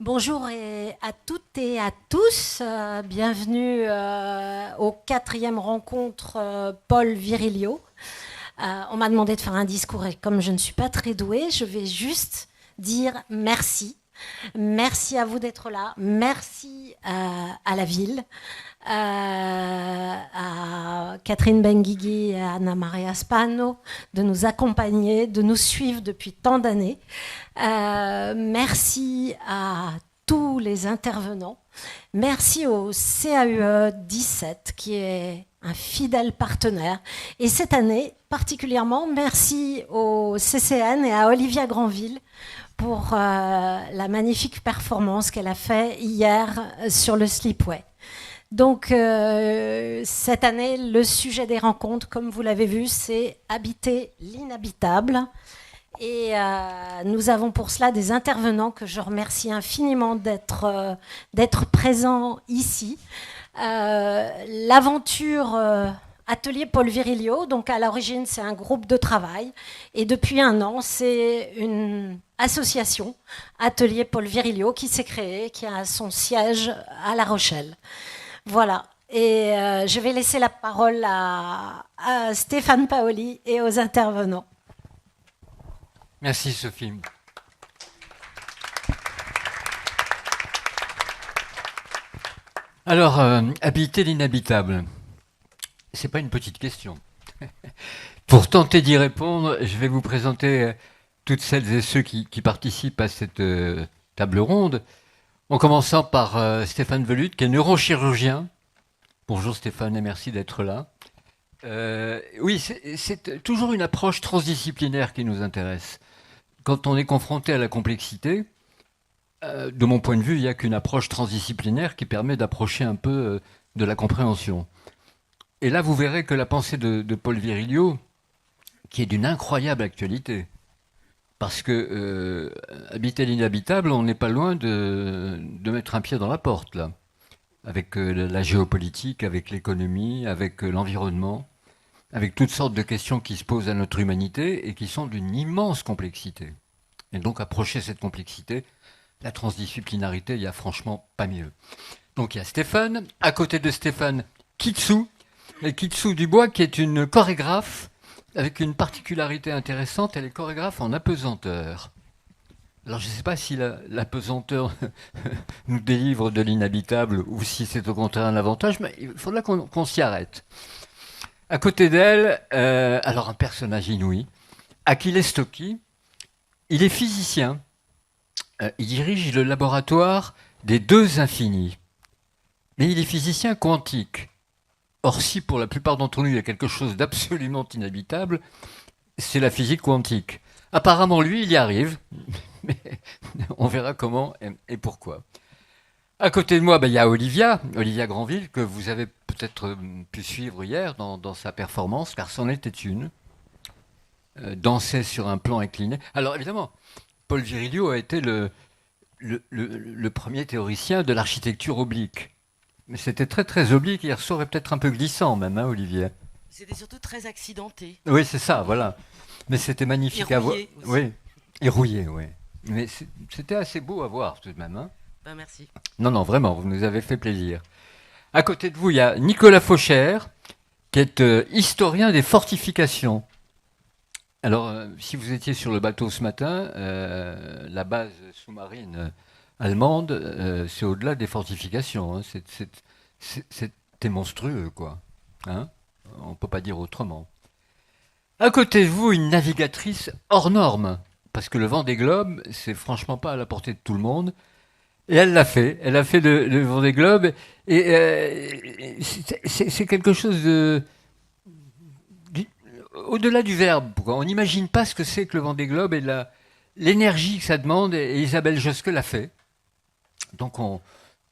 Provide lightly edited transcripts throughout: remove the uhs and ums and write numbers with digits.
Bonjour à toutes et à tous. Bienvenue aux quatrième rencontre Paul Virilio. On m'a demandé de faire un discours et comme je ne suis pas très douée, je vais juste dire merci. Merci à vous d'être là. Merci à la ville, à Catherine Benguigui et à Anna Maria Spano de nous accompagner, de nous suivre depuis tant d'années. Merci à tous les intervenants. Merci au CAUE 17 qui est un fidèle partenaire. Et cette année, particulièrement, merci au CCN et à Olivia Granville pour la magnifique performance qu'elle a fait hier sur le Sleepway. Donc, cette année, le sujet des rencontres, comme vous l'avez vu, c'est habiter l'inhabitable. Et nous avons pour cela des intervenants que je remercie infiniment d'être présents ici. L'aventure Atelier Paul Virilio, donc à l'origine c'est un groupe de travail et depuis un an c'est une association Atelier Paul Virilio qui s'est créée, qui a son siège à La Rochelle. Voilà. Et je vais laisser la parole à Stéphane Paoli et aux intervenants. Merci Sophie. Alors, habiter l'inhabitable, c'est pas une petite question. Pour tenter d'y répondre, je vais vous présenter toutes celles et ceux qui participent à cette table ronde, en commençant par Stéphane Velut, qui est neurochirurgien. Bonjour Stéphane et merci d'être là. Oui, c'est toujours une approche transdisciplinaire qui nous intéresse. Quand on est confronté à la complexité, de mon point de vue, il n'y a qu'une approche transdisciplinaire qui permet d'approcher un peu de la compréhension. Et là, vous verrez que la pensée de Paul Virilio, qui est d'une incroyable actualité, parce que habiter l'inhabitable, on n'est pas loin de mettre un pied dans la porte, là, avec la géopolitique, avec l'économie, avec l'environnement, avec toutes sortes de questions qui se posent à notre humanité et qui sont d'une immense complexité. Et donc, approcher cette complexité, la transdisciplinarité, il n'y a franchement pas mieux. Donc, il y a Stéphane. À côté de Stéphane, Kitsu. Et Kitsu Dubois, qui est une chorégraphe avec une particularité intéressante. Elle est chorégraphe en apesanteur. Alors, je ne sais pas si l'apesanteur nous délivre de l'inhabitable ou si c'est au contraire un avantage, mais il faudra qu'on s'y arrête. À côté d'elle, alors un personnage inouï, Achille Stocchi. Il est physicien. Il dirige le laboratoire des deux infinis. Mais il est physicien quantique. Or, si pour la plupart d'entre nous, il y a quelque chose d'absolument inhabitable, c'est la physique quantique. Apparemment, lui, il y arrive, mais on verra comment et pourquoi. À côté de moi, il y a Olivia Granville, que vous avez peut-être pu suivre hier dans sa performance, car c'en était une. Dansait sur un plan incliné. Alors, évidemment, Paul Virilio a été le premier théoricien de l'architecture oblique. Mais c'était très très oblique, hier soir et peut-être un peu glissant même, hein, Olivier. C'était surtout très accidenté. Oui, c'est ça, voilà. Mais c'était magnifique à voir. Oui, et rouillé, oui. Mais c'était assez beau à voir tout de même. Hein. Ben, merci. Non, vraiment, vous nous avez fait plaisir. À côté de vous, il y a Nicolas Fauchère, qui est historien des fortifications. Alors, si vous étiez sur le bateau ce matin, la base sous-marine allemande, c'est au-delà des fortifications. Hein. C'était monstrueux, quoi. Hein, on ne peut pas dire autrement. À côté de vous, une navigatrice hors norme, parce que le Vendée Globe, c'est franchement pas à la portée de tout le monde. Et elle l'a fait. Elle a fait le Vendée Globe. Et c'est quelque chose de au-delà du verbe, on n'imagine pas ce que c'est que le Vendée Globe et l'énergie que ça demande, et Isabelle Josque l'a fait. Donc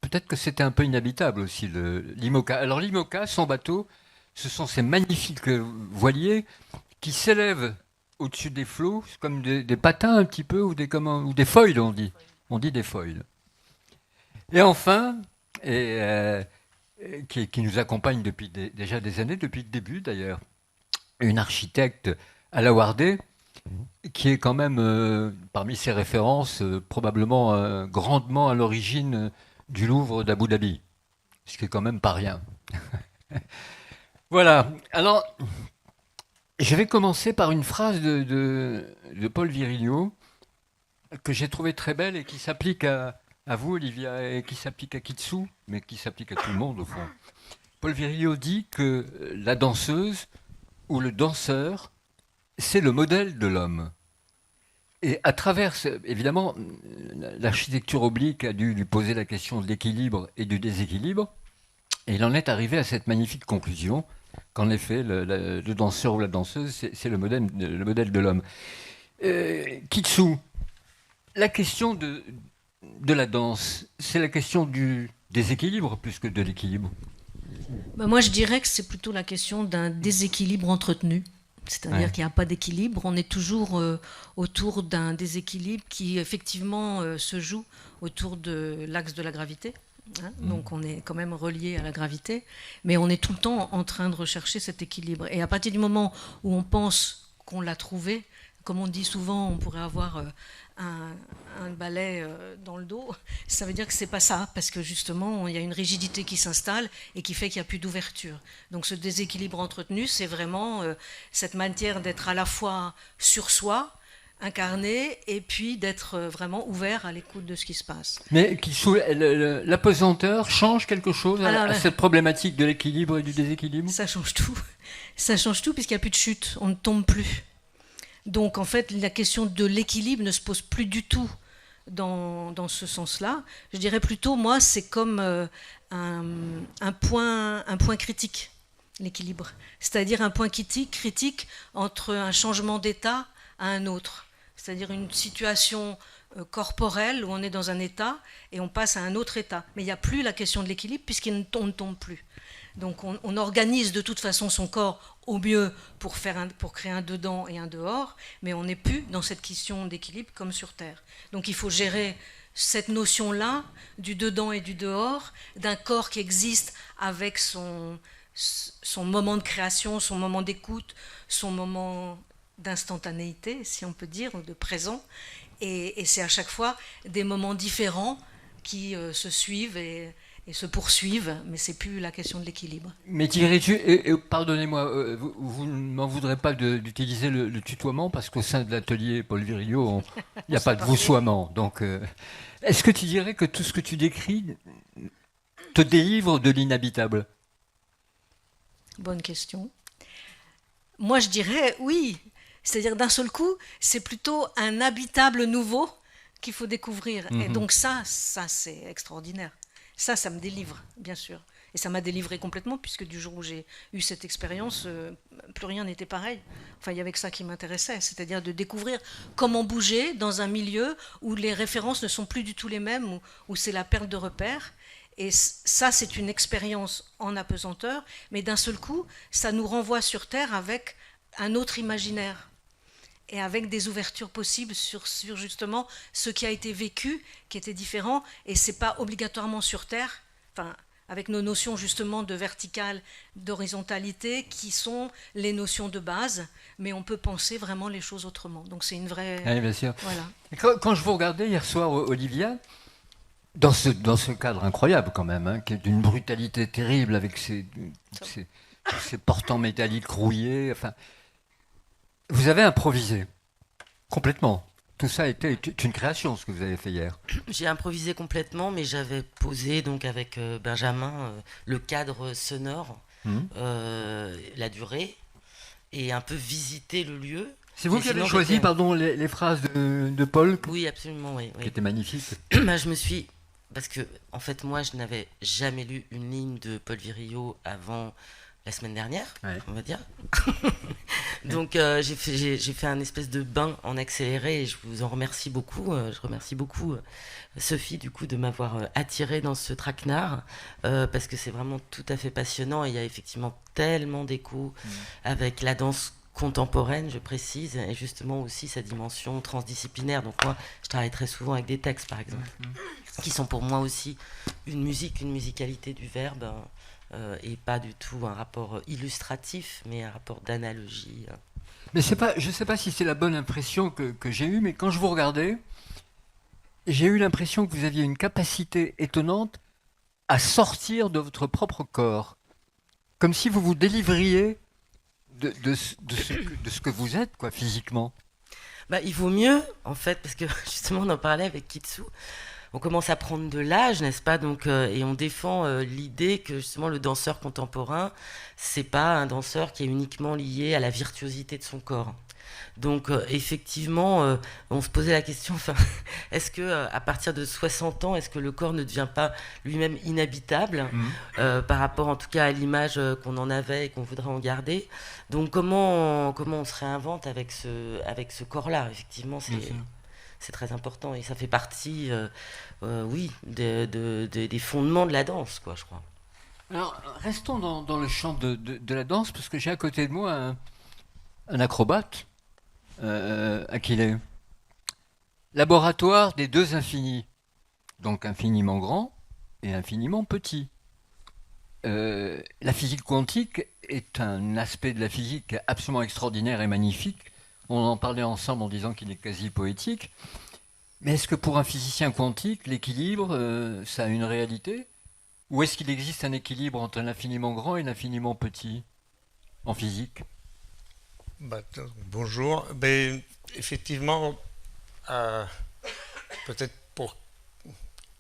peut-être que c'était un peu inhabitable aussi, l'IMOCA. Alors l'IMOCA, son bateau, ce sont ces magnifiques voiliers qui s'élèvent au-dessus des flots, comme des patins un petit peu, ou des foils, on dit. On dit des foils. Et enfin, qui nous accompagne depuis déjà des années, depuis le début d'ailleurs, une architecte à la Wardé, qui est quand même, parmi ses références, probablement grandement à l'origine du Louvre d'Abu Dhabi, ce qui est quand même pas rien. Voilà, alors je vais commencer par une phrase de Paul Virilio que j'ai trouvée très belle et qui s'applique à vous, Olivia, et qui s'applique à Kitsu, mais qui s'applique à tout le monde au fond. Paul Virilio dit que la danseuse ou le danseur, c'est le modèle de l'homme. Et à travers, évidemment, l'architecture oblique a dû lui poser la question de l'équilibre et du déséquilibre, et il en est arrivé à cette magnifique conclusion qu'en effet, le danseur ou la danseuse, c'est le modèle de l'homme. Kitsu, la question de la danse, c'est la question du déséquilibre plus que de l'équilibre. Moi, je dirais que c'est plutôt la question d'un déséquilibre entretenu. C'est-à-dire qu'il n'y a pas d'équilibre, on est toujours autour d'un déséquilibre qui effectivement se joue autour de l'axe de la gravité. Donc on est quand même relié à la gravité, mais on est tout le temps en train de rechercher cet équilibre. Et à partir du moment où on pense qu'on l'a trouvé, comme on dit souvent, on pourrait avoir un balai dans le dos, ça veut dire que c'est pas ça, parce que justement il y a une rigidité qui s'installe et qui fait qu'il n'y a plus d'ouverture. Donc ce déséquilibre entretenu, c'est vraiment cette manière d'être à la fois sur soi, incarné, et puis d'être vraiment ouvert à l'écoute de ce qui se passe. Mais l'apesanteur change quelque chose à cette problématique de l'équilibre et du déséquilibre? Ça change tout. Ça change tout puisqu'il n'y a plus de chute, on ne tombe plus. Donc en fait, la question de l'équilibre ne se pose plus du tout dans ce sens-là. Je dirais plutôt, moi, c'est comme un point critique, l'équilibre. C'est-à-dire un point critique entre un changement d'état à un autre. C'est-à-dire une situation corporelle où on est dans un état et on passe à un autre état. Mais il n'y a plus la question de l'équilibre puisqu'on ne tombe plus. Donc on organise de toute façon son corps au mieux pour créer un dedans et un dehors, mais on n'est plus dans cette question d'équilibre comme sur Terre. Donc il faut gérer cette notion-là du dedans et du dehors, d'un corps qui existe avec son moment de création, son moment d'écoute, son moment d'instantanéité, si on peut dire, de présent. Et c'est à chaque fois des moments différents qui se suivent et se poursuivent, mais c'est plus la question de l'équilibre. Mais dirais-tu, pardonnez-moi, vous ne m'en voudrez pas d'utiliser le tutoiement, parce qu'au sein de l'atelier Paul Virilio, il n'y a pas de voussoiement. Donc, est-ce que tu dirais que tout ce que tu décris te délivre de l'inhabitable? Bonne question. Moi, je dirais oui. C'est-à-dire, d'un seul coup, c'est plutôt un habitable nouveau qu'il faut découvrir. Et donc ça c'est extraordinaire. Ça me délivre, bien sûr. Et ça m'a délivré complètement, puisque du jour où j'ai eu cette expérience, plus rien n'était pareil. Enfin, il y avait que ça qui m'intéressait, c'est-à-dire de découvrir comment bouger dans un milieu où les références ne sont plus du tout les mêmes, où c'est la perte de repères. Et ça, c'est une expérience en apesanteur, mais d'un seul coup, ça nous renvoie sur Terre avec un autre imaginaire et avec des ouvertures possibles sur justement ce qui a été vécu, qui était différent, et c'est pas obligatoirement sur Terre, enfin, avec nos notions justement de verticale, d'horizontalité, qui sont les notions de base, mais on peut penser vraiment les choses autrement. Donc c'est une vraie... Oui, bien sûr. Voilà. Quand je vous regardais hier soir, Olivia, dans ce cadre incroyable quand même, qui est d'une brutalité terrible, avec ces portants métalliques rouillés, enfin... Vous avez improvisé, complètement. Tout ça était une création, ce que vous avez fait hier. J'ai improvisé complètement, mais j'avais posé donc avec Benjamin le cadre sonore, la durée, et un peu visiter le lieu. C'est vous qui avez choisi les phrases de Paul? Oui, absolument, oui. Qui étaient magnifiques. Je me suis... Parce que, en fait, moi, je n'avais jamais lu une ligne de Paul Virilio avant... la semaine dernière, on va dire. Donc j'ai fait un espèce de bain en accéléré et je vous en remercie beaucoup. Je remercie beaucoup Sophie du coup de m'avoir attirée dans ce traquenard parce que c'est vraiment tout à fait passionnant et il y a effectivement tellement d'échos avec la danse contemporaine, je précise, et justement aussi sa dimension transdisciplinaire. Donc moi, je travaille très souvent avec des textes, par exemple, qui sont pour moi aussi une musicalité du verbe. Et pas du tout un rapport illustratif, mais un rapport d'analogie. Mais je ne sais pas si c'est la bonne impression que j'ai eue, mais quand je vous regardais, j'ai eu l'impression que vous aviez une capacité étonnante à sortir de votre propre corps. Comme si vous vous délivriez de ce que vous êtes, quoi, physiquement. Il vaut mieux, en fait, parce que justement, on en parlait avec Kitsu. On commence à prendre de l'âge, n'est-ce pas? Donc, et on défend l'idée que justement le danseur contemporain, c'est pas un danseur qui est uniquement lié à la virtuosité de son corps. Donc, effectivement, on se posait la question, est-ce que à partir de 60 ans, est-ce que le corps ne devient pas lui-même inhabitable par rapport, en tout cas, à l'image qu'on en avait et qu'on voudrait en garder? Donc, comment on se réinvente avec ce corps-là? Effectivement, c'est très important et ça fait partie, oui, des fondements de la danse, quoi, je crois. Alors, restons dans le champ de la danse, parce que j'ai à côté de moi un acrobate, Achille. Laboratoire des deux infinis, donc infiniment grand et infiniment petit. La physique quantique est un aspect de la physique absolument extraordinaire et magnifique. On en parlait ensemble en disant qu'il est quasi poétique. Mais est-ce que pour un physicien quantique, l'équilibre, ça a une réalité? Ou est-ce qu'il existe un équilibre entre l'infiniment grand et l'infiniment petit en physique? Bonjour. Effectivement, peut-être pour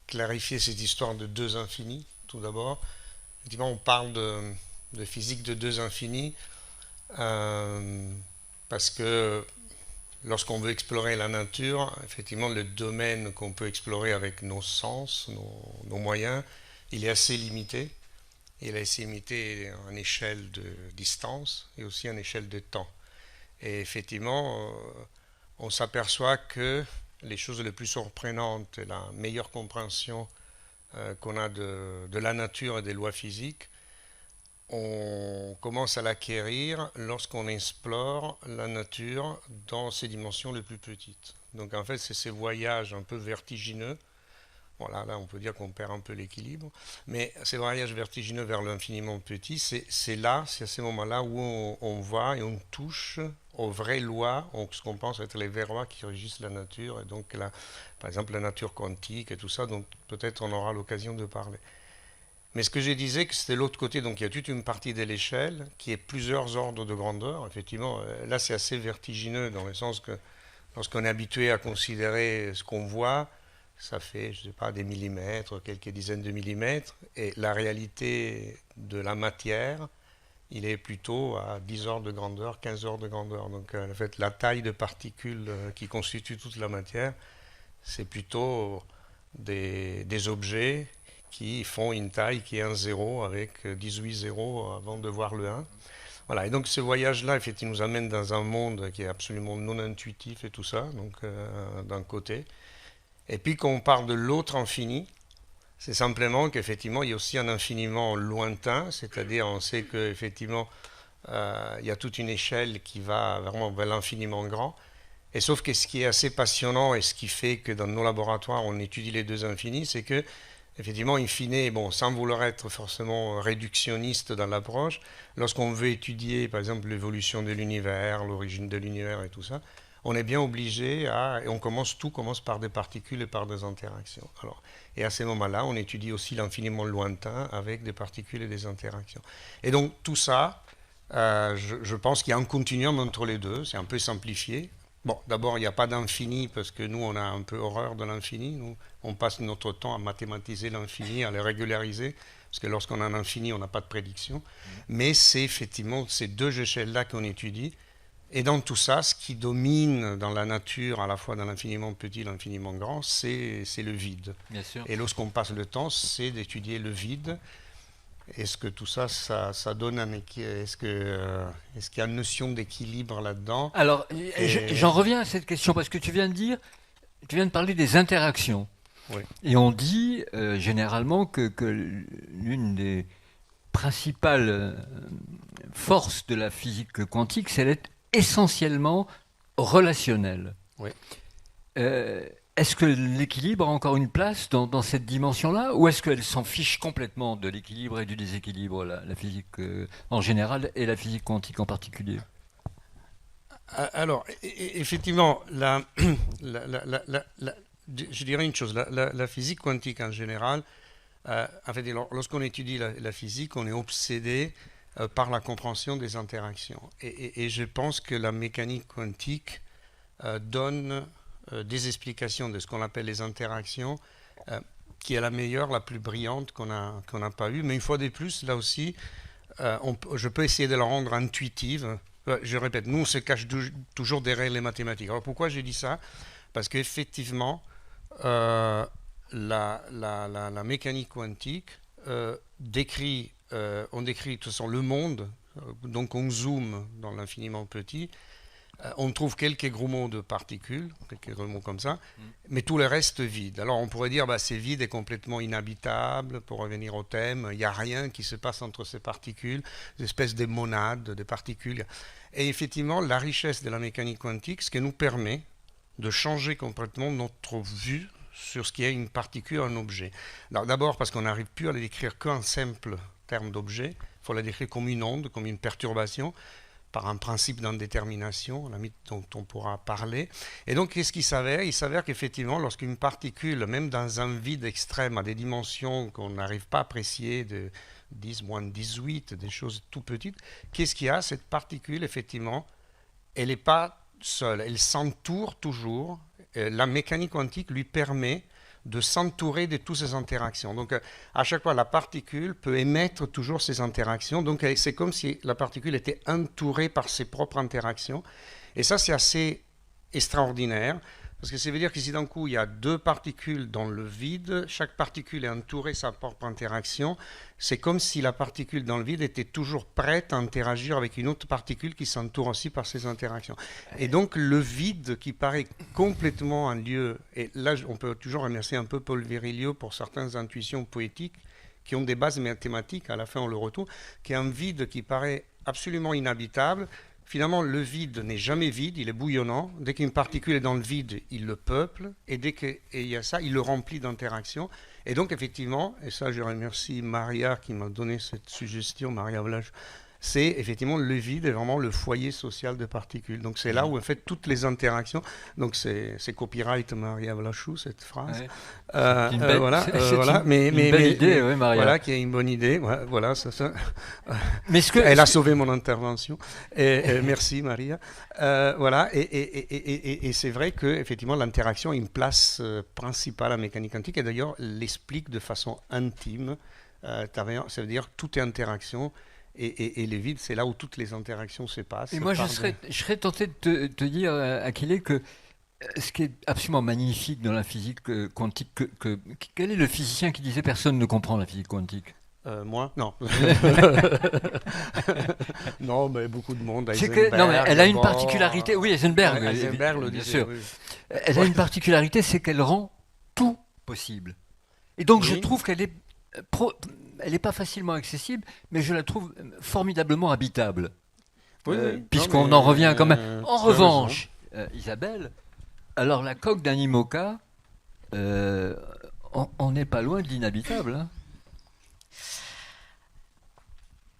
clarifier cette histoire de deux infinis, tout d'abord, effectivement, on parle de physique de deux infinis parce que lorsqu'on veut explorer la nature, effectivement, le domaine qu'on peut explorer avec nos sens, nos moyens, il est assez limité. Il est assez limité en échelle de distance et aussi en échelle de temps. Et effectivement, on s'aperçoit que les choses les plus surprenantes et la meilleure compréhension qu'on a de la nature et des lois physiques, on commence à l'acquérir lorsqu'on explore la nature dans ses dimensions les plus petites. Donc en fait, c'est ces voyages un peu vertigineux. Voilà, là on peut dire qu'on perd un peu l'équilibre, mais ces voyages vertigineux vers l'infiniment petit, c'est à ces moments-là où on voit et on touche aux vraies lois, ce qu'on pense être les vraies lois qui régissent la nature, et donc par exemple la nature quantique et tout ça, dont peut-être on aura l'occasion de parler. Mais ce que je disais, que c'était l'autre côté, donc il y a toute une partie de l'échelle qui est plusieurs ordres de grandeur. Effectivement, là c'est assez vertigineux dans le sens que lorsqu'on est habitué à considérer ce qu'on voit, ça fait, je ne sais pas, des millimètres, quelques dizaines de millimètres, et la réalité de la matière, il est plutôt à 10 ordres de grandeur, 15 ordres de grandeur. Donc en fait, la taille de particules qui constitue toute la matière, c'est plutôt des objets qui font une taille qui est un zéro avec 18 zéros avant de voir le 1. Voilà, et donc ce voyage-là, effectivement, nous amène dans un monde qui est absolument non intuitif et tout ça, donc d'un côté. Et puis quand on parle de l'autre infini, c'est simplement qu'effectivement il y a aussi un infiniment lointain, c'est-à-dire on sait qu'effectivement il y a toute une échelle qui va vraiment vers l'infiniment grand. Et sauf que ce qui est assez passionnant et ce qui fait que dans nos laboratoires on étudie les deux infinis, c'est que effectivement, in fine, bon, sans vouloir être forcément réductionniste dans l'approche, lorsqu'on veut étudier par exemple l'évolution de l'univers, l'origine de l'univers et tout ça, on est bien obligé et tout commence par des particules et par des interactions. Alors, et à ces moments-là, on étudie aussi l'infiniment lointain avec des particules et des interactions. Et donc tout ça, je pense qu'il y a un continuum entre les deux, c'est un peu simplifié. Bon, d'abord, il n'y a pas d'infini parce que nous, on a un peu horreur de l'infini. Nous, on passe notre temps à mathématiser l'infini, à le régulariser, parce que lorsqu'on a un infini, on n'a pas de prédiction. Mais c'est effectivement ces deux échelles-là qu'on étudie. Et dans tout ça, ce qui domine dans la nature, à la fois dans l'infiniment petit et l'infiniment grand, c'est le vide. Bien sûr. Et lorsqu'on passe le temps, c'est d'étudier le vide. Est-ce que tout ça, ça donne est-ce qu'il y a une notion d'équilibre là-dedans? Alors, j'en reviens à cette question, parce que tu viens de parler des interactions. Oui. Et on dit généralement que l'une des principales forces de la physique quantique, c'est d'être essentiellement relationnelle. Oui. Est-ce que l'équilibre a encore une place dans cette dimension-là, ou est-ce qu'elle s'en fiche complètement de l'équilibre et du déséquilibre, la physique en général et la physique quantique en particulier? Alors, effectivement, je dirais une chose, la physique quantique en général, en fait, lorsqu'on étudie la physique, on est obsédé par la compréhension des interactions. Et je pense que la mécanique quantique donne des explications de ce qu'on appelle les interactions, qui est la meilleure, la plus brillante qu'on n'a pas eue. Mais une fois de plus, là aussi, je peux essayer de la rendre intuitive. Je répète, nous on se cache toujours derrière les mathématiques. Alors pourquoi j'ai dit ça? Parce qu'effectivement, la mécanique quantique on décrit de toute façon le monde, donc on zoome dans l'infiniment petit, on trouve quelques gros mots de particules, quelques gros mots comme ça, mais tout le reste vide. Alors on pourrait dire c'est vide et complètement inhabitable, pour revenir au thème, il n'y a rien qui se passe entre ces particules, des espèces de monades, de particules. Et effectivement, la richesse de la mécanique quantique, ce qui nous permet de changer complètement notre vue sur ce qui est une particule, un objet. Alors d'abord parce qu'on n'arrive plus à la décrire qu'un simple terme d'objet, il faut la décrire comme une onde, comme une perturbation, par un principe d'indétermination, dont on pourra parler. Et donc, qu'est-ce qu'il s'avère? Il s'avère qu'effectivement, lorsqu'une particule, même dans un vide extrême, a des dimensions qu'on n'arrive pas à apprécier, de 10, moins de 18, des choses tout petites, qu'est-ce qu'il y a? Cette particule, effectivement, elle n'est pas seule, elle s'entoure toujours. La mécanique quantique lui permet de s'entourer de toutes ces interactions. Donc, à chaque fois, la particule peut émettre toujours ces interactions. Donc, c'est comme si la particule était entourée par ses propres interactions. Et ça, c'est assez extraordinaire, parce que ça veut dire que si d'un coup, il y a deux particules dans le vide, chaque particule est entourée de sa propre interaction, c'est comme si la particule dans le vide était toujours prête à interagir avec une autre particule qui s'entoure aussi par ces interactions. Et donc, le vide qui paraît complètement un lieu, et là, on peut toujours remercier un peu Paul Virilio pour certaines intuitions poétiques qui ont des bases mathématiques, à la fin on le retrouve, qui est un vide qui paraît absolument inhabitable. Finalement, le vide n'est jamais vide, il est bouillonnant. Dès qu'une particule est dans le vide, il le peuple. Et dès qu'il y a ça, il le remplit d'interactions. Et donc, effectivement, et ça, je remercie Maria qui m'a donné cette suggestion, Maria Vlach, c'est effectivement le vide est vraiment le foyer social de particules. Donc, c'est là où, en fait, toutes les interactions. Donc, c'est copyright Maria Vlachou, cette phrase. Ouais. Voilà. Mais une belle idée, oui, Maria. Voilà, qui est une bonne idée. Voilà, ça. Mais Elle a sauvé mon intervention. Merci, Maria. Voilà. Et c'est vrai que effectivement, l'interaction a une place principale en mécanique quantique. Et d'ailleurs, l'explique de façon intime. Ça veut dire tout est interaction. Et le vide, c'est là où toutes les interactions se passent. Et moi, je serais tenté de te dire, Achille, que ce qui est absolument magnifique dans la physique quantique, quel est le physicien qui disait personne ne comprend la physique quantique? Moi? Non. Non, mais beaucoup de monde. Non, mais elle a une particularité. Oui, Heisenberg. Heisenberg le bien disait, sûr. oui. Elle a une particularité, c'est qu'elle rend tout possible. Et donc, je trouve qu'elle est elle n'est pas facilement accessible, mais je la trouve formidablement habitable. Oui. Puisqu'on en revient quand même. En revanche, Isabelle, alors la coque d'un IMOCA, on n'est pas loin de l'inhabitable.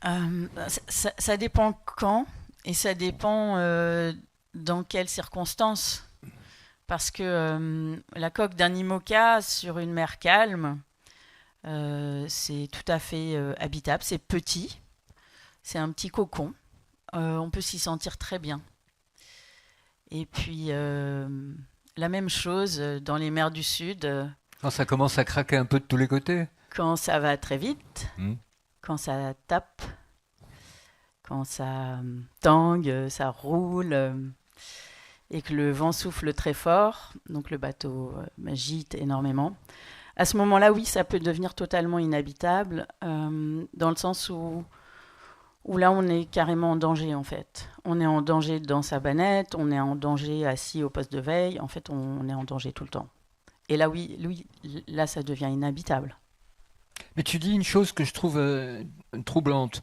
Hein. Ça dépend quand, et ça dépend dans quelles circonstances. Parce que la coque d'un IMOCA sur une mer calme, c'est tout à fait habitable, c'est petit, c'est un petit cocon, on peut s'y sentir très bien. Et puis la même chose dans les mers du Sud. Quand ça commence à craquer un peu de tous les côtés. Quand ça va très vite, quand ça tape, quand ça tangue, ça roule, et que le vent souffle très fort, donc le bateau gîte énormément. À ce moment-là, oui, ça peut devenir totalement inhabitable, dans le sens où là, on est carrément en danger, en fait. On est en danger dans sa bannette, on est en danger assis au poste de veille. En fait, on est en danger tout le temps. Et là, oui, là, ça devient inhabitable. Mais tu dis une chose que je trouve troublante.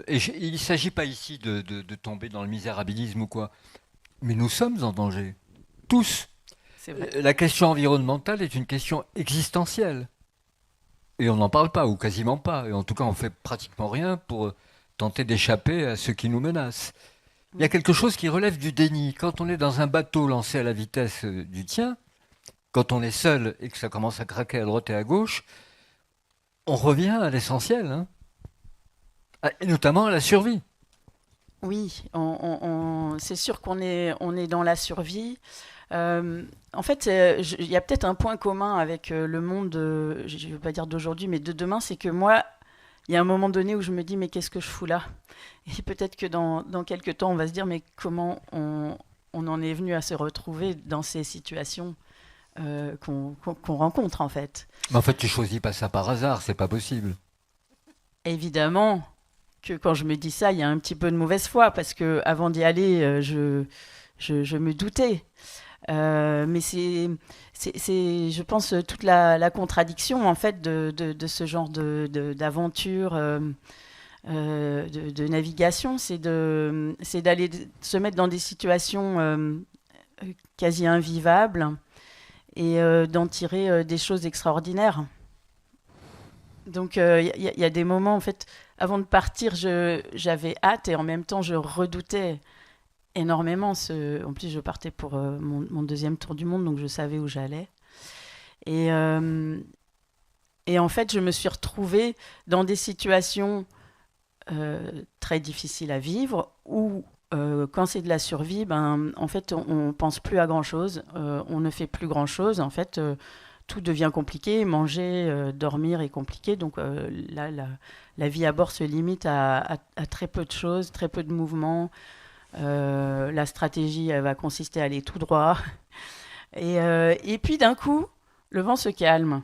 Il ne s'agit pas ici de tomber dans le misérabilisme ou quoi. Mais nous sommes en danger. Tous. C'est vrai. La question environnementale est une question existentielle. Et on n'en parle pas, ou quasiment pas. Et en tout cas, on ne fait pratiquement rien pour tenter d'échapper à ce qui nous menace. Il y a quelque chose qui relève du déni. Quand on est dans un bateau lancé à la vitesse du tien, quand on est seul et que ça commence à craquer à droite et à gauche, on revient à l'essentiel, hein, et notamment à la survie. Oui, c'est sûr on est dans la survie. En fait, il y a peut-être un point commun avec le monde, je ne veux pas dire d'aujourd'hui, mais de demain, c'est que moi, il y a un moment donné où je me dis, mais qu'est-ce que je fous là? Et peut-être que dans quelques temps, on va se dire, mais comment on en est venu à se retrouver dans ces situations qu'on rencontre, en fait. Mais en fait, tu choisis pas ça par hasard, c'est pas possible. Évidemment que quand je me dis ça, il y a un petit peu de mauvaise foi, parce que avant d'y aller, je me doutais. Mais c'est, je pense, toute la contradiction en fait de ce genre d'aventure, de navigation, c'est d'aller se mettre dans des situations quasi invivables et d'en tirer des choses extraordinaires. Donc il y a des moments en fait, avant de partir, j'avais hâte et en même temps je redoutais énormément. En plus, je partais pour mon deuxième tour du monde, donc je savais où j'allais. Et en fait, je me suis retrouvée dans des situations très difficiles à vivre où, quand c'est de la survie, en fait, on pense plus à grand-chose, on ne fait plus grand-chose. En fait, tout devient compliqué. Manger, dormir est compliqué. Donc là, la vie à bord se limite à très peu de choses, très peu de mouvements. La stratégie, elle va consister à aller tout droit. Et puis d'un coup, le vent se calme.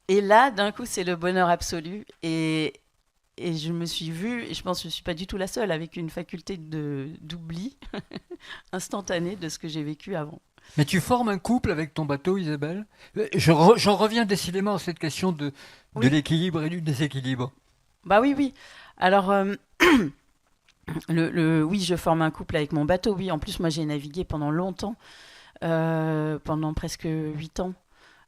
Et là, d'un coup, c'est le bonheur absolu. Et je me suis vue, et je pense que je ne suis pas du tout la seule, avec une faculté d'oubli instantané de ce que j'ai vécu avant. Mais tu formes un couple avec ton bateau, Isabelle? J'en reviens décidément à cette question de Oui. l'équilibre et du déséquilibre. Bah oui, oui. Alors, oui, je forme un couple avec mon bateau. Oui, en plus, moi, j'ai navigué pendant longtemps, pendant presque 8 ans,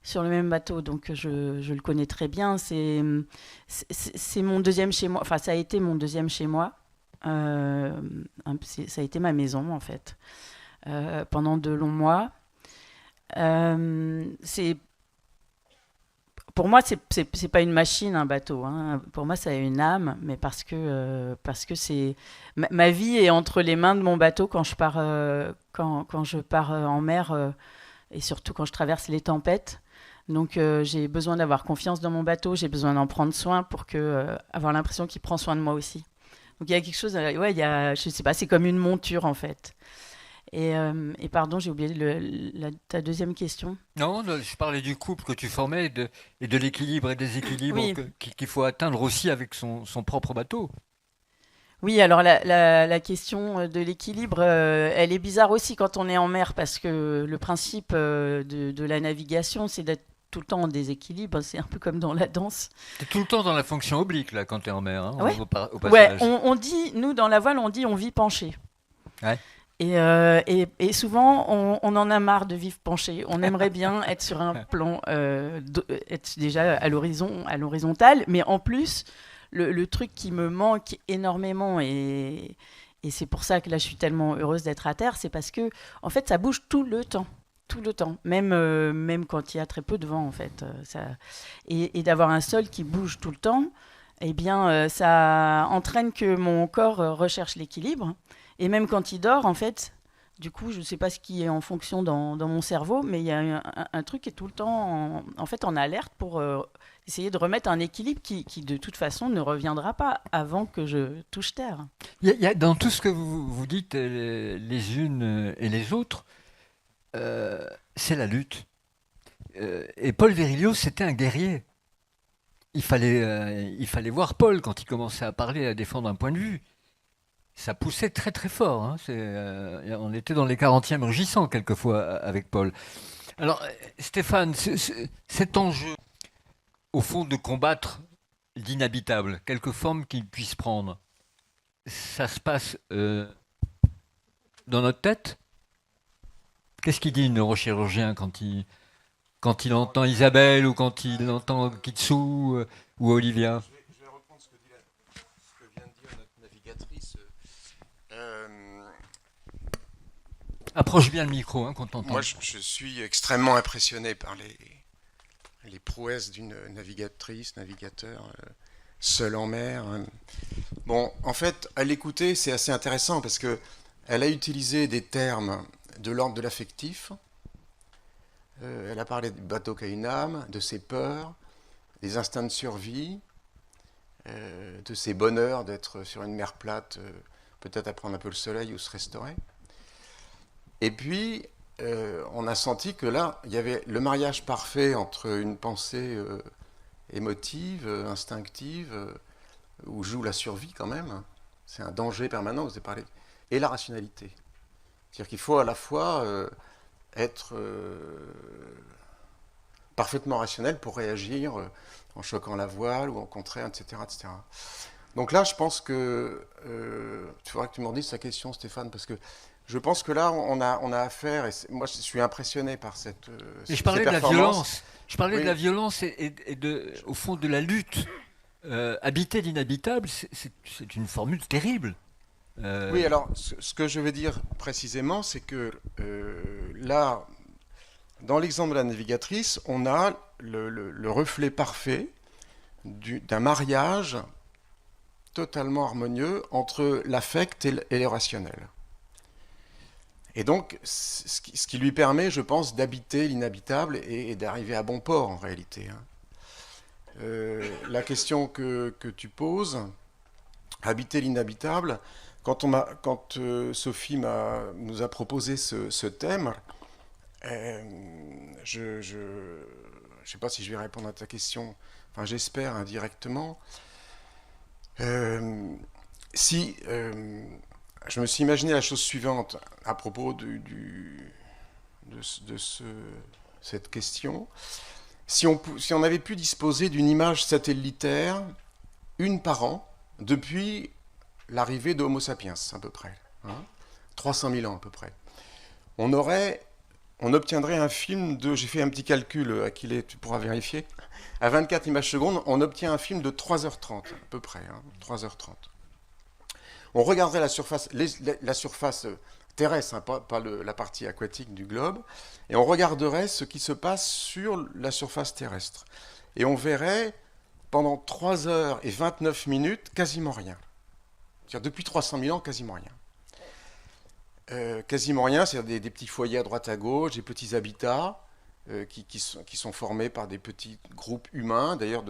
sur le même bateau. Donc, je le connais très bien. C'est mon deuxième chez moi. Enfin, ça a été mon deuxième chez moi. Ça a été ma maison, en fait, pendant de longs mois. Pour moi, c'est pas une machine, un bateau, hein. Pour moi, ça a une âme, mais parce que c'est ma vie est entre les mains de mon bateau quand je pars quand je pars en mer, et surtout quand je traverse les tempêtes. Donc j'ai besoin d'avoir confiance dans mon bateau, j'ai besoin d'en prendre soin pour avoir l'impression qu'il prend soin de moi aussi. Donc il y a quelque chose, ouais, je sais pas, c'est comme une monture en fait. Et pardon, j'ai oublié ta deuxième question. Non, je parlais du couple que tu formais et de l'équilibre et des équilibres Oui. qu'il faut atteindre aussi avec son propre bateau. Oui, alors la question de l'équilibre, elle est bizarre aussi quand on est en mer, parce que le principe de la navigation, c'est d'être tout le temps en déséquilibre. C'est un peu comme dans la danse. Tu es tout le temps dans la fonction oblique là, quand tu es en mer, hein, Ouais. au Ouais, passage. on dit, nous dans la voile, on dit on vit penché. Ouais. Et souvent, on en a marre de vivre penché. On aimerait bien être sur un plan, être déjà à l'horizontale, mais en plus, le truc qui me manque énormément, et c'est pour ça que là, je suis tellement heureuse d'être à terre, c'est parce que, en fait, ça bouge tout le temps. Tout le temps, même quand il y a très peu de vent, en fait. Et d'avoir un sol qui bouge tout le temps, eh bien, ça entraîne que mon corps recherche l'équilibre. Et même quand il dort, en fait, du coup, je ne sais pas ce qui est en fonction dans mon cerveau, mais il y a un truc qui est tout le temps en alerte pour essayer de remettre un équilibre qui, de toute façon, ne reviendra pas avant que je touche terre. Il y a dans tout ce que vous dites, les unes et les autres, c'est la lutte. Et Paul Virilio, c'était un guerrier. Il fallait voir Paul quand il commençait à parler, à défendre un point de vue. Ça poussait très très fort, hein. On était dans les 40e rugissants quelquefois avec Paul. Alors Stéphane, cet enjeu, au fond, de combattre l'inhabitable, quelque forme qu'il puisse prendre, ça se passe dans notre tête? Qu'est-ce qu'il dit le neurochirurgien quand il entend Isabelle ou quand il entend Kitsu ou Olivia? Je vais reprendre ce que vient de dire notre navigatrice. Approche bien le micro, hein, qu'on t'entende. Moi, je suis extrêmement impressionné par les prouesses d'une navigateur, seul en mer. Bon, en fait, à l'écouter, c'est assez intéressant parce que elle a utilisé des termes de l'ordre de l'affectif. Elle a parlé du bateau qui a une âme, de ses peurs, des instincts de survie, de ses bonheurs d'être sur une mer plate, peut-être à prendre un peu le soleil ou se restaurer. Et puis, on a senti que là, il y avait le mariage parfait entre une pensée émotive, instinctive, où joue la survie quand même, c'est un danger permanent, vous avez parlé, et la rationalité. C'est-à-dire qu'il faut à la fois être parfaitement rationnel pour réagir en choquant la voile ou au contraire, etc., etc. Donc là, je pense que il faudra que tu m'en dises sa question, Stéphane, parce que je pense que là, on a affaire, et moi je suis impressionné par cette Mais je parlais de la violence. Je parlais Oui. de la violence et au fond de la lutte. Habiter l'inhabitable, c'est une formule terrible. Oui, alors ce que je veux dire précisément, c'est que là, dans l'exemple de la navigatrice, on a le reflet parfait d'un mariage totalement harmonieux entre l'affect et le rationnel. Et donc, ce qui lui permet, je pense, d'habiter l'inhabitable et d'arriver à bon port, en réalité. La question que tu poses, habiter l'inhabitable, quand Sophie nous a proposé ce thème, je ne sais pas si je vais répondre à ta question, enfin j'espère indirectement. Je me suis imaginé la chose suivante à propos de cette question. Si on avait pu disposer d'une image satellitaire, une par an, depuis l'arrivée de Homo sapiens, à peu près, 300 000 ans à peu près, on obtiendrait un film de, j'ai fait un petit calcul, Akile, tu pourras vérifier, à 24 images secondes, on obtient un film de 3h30 à peu près, 3h30. On regarderait la surface terrestre, pas la partie aquatique du globe, et on regarderait ce qui se passe sur la surface terrestre. Et on verrait pendant 3h29 quasiment rien. C'est-à-dire depuis 300 000 ans, quasiment rien. Quasiment rien, c'est-à-dire des petits foyers à droite à gauche, des petits habitats qui sont formés par des petits groupes humains, d'ailleurs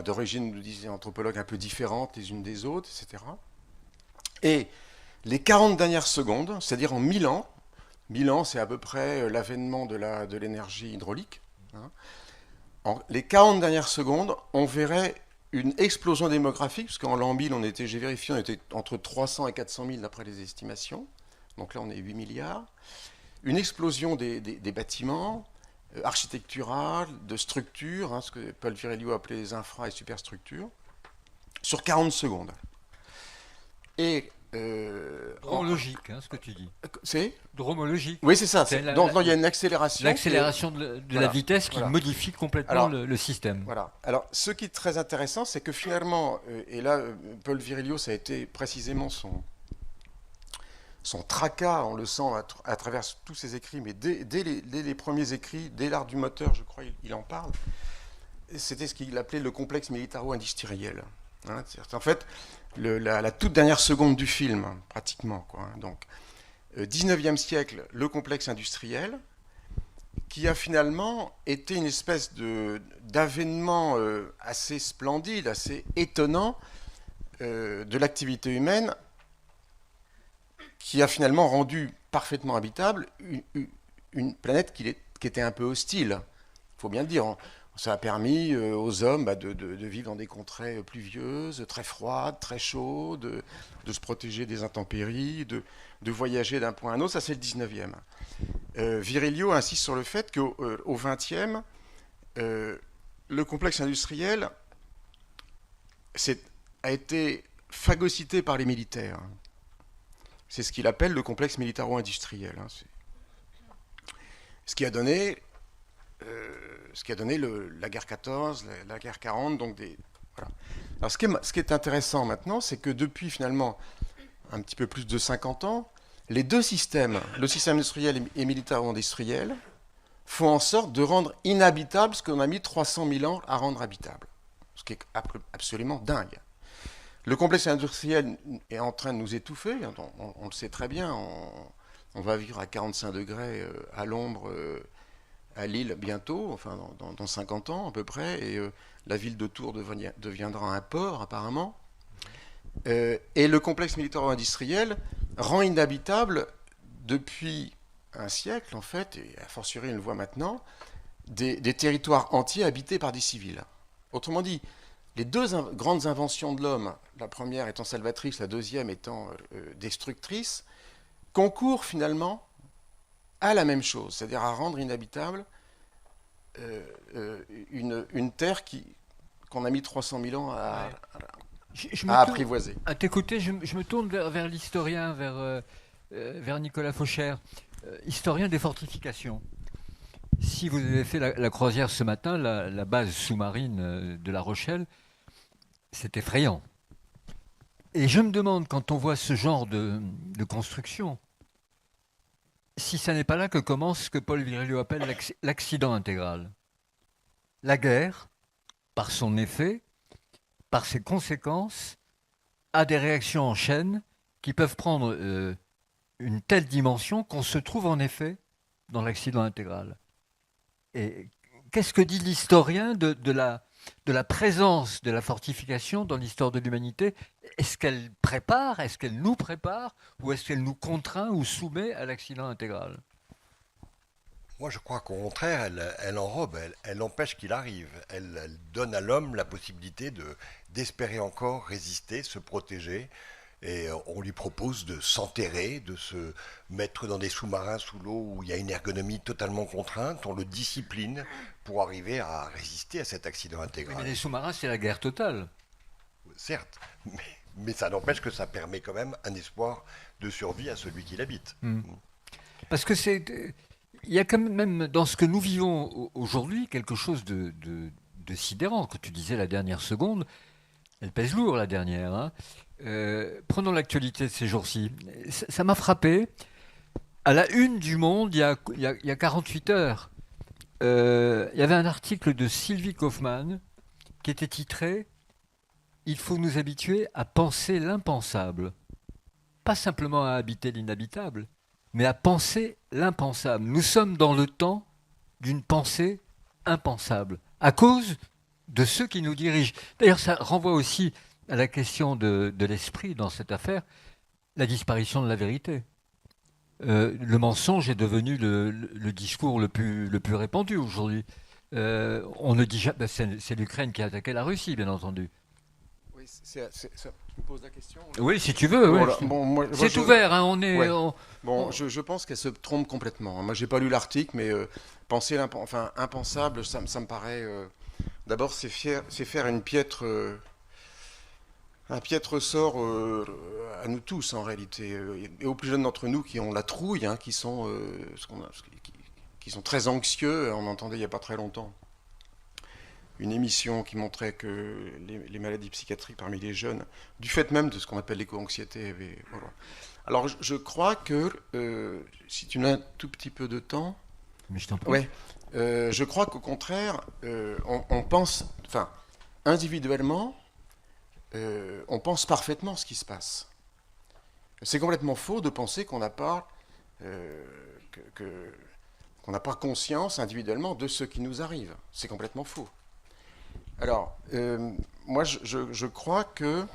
d'origine, nous disent les anthropologues, un peu différentes les unes des autres, etc. Et les 40 dernières secondes, c'est-à-dire en 1000 ans c'est à peu près l'avènement de l'énergie hydraulique, les 40 dernières secondes, on verrait une explosion démographique, parce qu'en l'an 1000, j'ai vérifié, on était entre 300 et 400 000 d'après les estimations, donc là on est 8 milliards, une explosion des bâtiments, architecturale, de structures, ce que Paul Virilio appelait les infra- et superstructures, sur 40 secondes. Et Dromologique, ce que tu dis. C'est dromologique. Oui, c'est ça. Donc il y a une accélération. L'accélération de la vitesse qui modifie complètement le système. Voilà. Alors, ce qui est très intéressant, c'est que finalement, et là, Paul Virilio, ça a été précisément son tracas, on le sent à travers tous ses écrits, mais dès les premiers écrits, dès l'art du moteur, je crois, il en parle, c'était ce qu'il appelait le complexe militaro-industriel. En fait, la toute dernière seconde du film, pratiquement. Donc, 19e siècle, le complexe industriel, qui a finalement été une espèce d'avènement assez splendide, assez étonnant de l'activité humaine, qui a finalement rendu parfaitement habitable une planète qui était un peu hostile. Il faut bien le dire. Ça a permis aux hommes de vivre dans des contrées pluvieuses, très froides, très chaudes, de se protéger des intempéries, de voyager d'un point à un autre. Ça, c'est le 19e. Virilio insiste sur le fait qu'au 20e, le complexe industriel a été phagocyté par les militaires. C'est ce qu'il appelle le complexe militaro-industriel. Ce qui a donné la guerre 14, la guerre 40. Donc voilà. Alors ce qui est intéressant maintenant, c'est que depuis finalement un petit peu plus de 50 ans, les deux systèmes, le système industriel et militaro-industriel, font en sorte de rendre inhabitable ce qu'on a mis 300 000 ans à rendre habitable. Ce qui est absolument dingue. Le complexe industriel est en train de nous étouffer, on le sait très bien, on va vivre à 45 degrés à l'ombre à Lille bientôt, enfin dans 50 ans à peu près, et la ville de Tours deviendra un port apparemment. Et le complexe militaro-industriel rend inhabitable depuis un siècle, en fait, et a fortiori on le voit maintenant, des territoires entiers habités par des civils. Autrement dit, les deux grandes inventions de l'homme, la première étant salvatrice, la deuxième étant destructrice, concourent finalement à la même chose, c'est-à-dire à rendre inhabitable une terre qu'on a mis 300 000 ans à apprivoiser. À t'écouter, je me tourne vers l'historien, vers Nicolas Fauchère, historien des fortifications. Si vous avez fait la croisière ce matin, la base sous-marine de La Rochelle, c'est effrayant. Et je me demande, quand on voit ce genre de construction, si ça n'est pas là que commence ce que Paul Virilio appelle l'accident intégral. La guerre, par son effet, par ses conséquences, a des réactions en chaîne qui peuvent prendre une telle dimension qu'on se trouve en effet dans l'accident intégral. Et qu'est-ce que dit l'historien de la présence de la fortification dans l'histoire de l'humanité? Est-ce qu'elle prépare, est-ce qu'elle nous prépare, ou est-ce qu'elle nous contraint ou soumet à l'accident intégral? Moi, je crois qu'au contraire, elle enrobe, elle empêche qu'il arrive. Elle donne à l'homme la possibilité d'espérer encore résister, se protéger. Et on lui propose de s'enterrer, de se mettre dans des sous-marins sous l'eau où il y a une ergonomie totalement contrainte. On le discipline pour arriver à résister à cet accident intégral. Oui, mais les sous-marins, c'est la guerre totale. Certes, mais ça n'empêche que ça permet quand même un espoir de survie à celui qui l'habite. Parce que il y a quand même dans ce que nous vivons aujourd'hui quelque chose de sidérant. Quand tu disais la dernière seconde, elle pèse lourd la dernière. Hein. Prenons l'actualité de ces jours-ci. Ça m'a frappé. À la une du Monde, il y a 48 heures, il y avait un article de Sylvie Kaufmann qui était titré « Il faut nous habituer à penser l'impensable ». Pas simplement à habiter l'inhabitable, mais à penser l'impensable. Nous sommes dans le temps d'une pensée impensable, à cause de ceux qui nous dirigent. D'ailleurs, ça renvoie aussi à la question de l'esprit dans cette affaire, la disparition de la vérité. Le mensonge est devenu le discours le plus répandu aujourd'hui. On ne dit jamais, c'est l'Ukraine qui a attaqué la Russie, bien entendu. Oui, tu me poses la question? Oui, si tu veux. Voilà. Bon, c'est ouvert, hein, on est... Ouais. Je pense qu'elle se trompe complètement. Moi, j'ai pas lu l'article, mais penser impensable, ça me paraît... D'abord, c'est faire un piètre sort à nous tous, en réalité. Et aux plus jeunes d'entre nous qui ont la trouille, hein, qui sont très anxieux. On entendait il n'y a pas très longtemps une émission qui montrait que les maladies psychiatriques parmi les jeunes, du fait même de ce qu'on appelle l'éco-anxiété. Voilà. Alors, je crois que, si tu as un tout petit peu de temps... Mais je t'en prie. Ouais, je crois qu'au contraire, on pense... Enfin, individuellement, on pense parfaitement ce qui se passe. C'est complètement faux de penser qu'on n'a pas... qu'on n'a pas conscience individuellement de ce qui nous arrive. C'est complètement faux. Alors, moi, je crois que...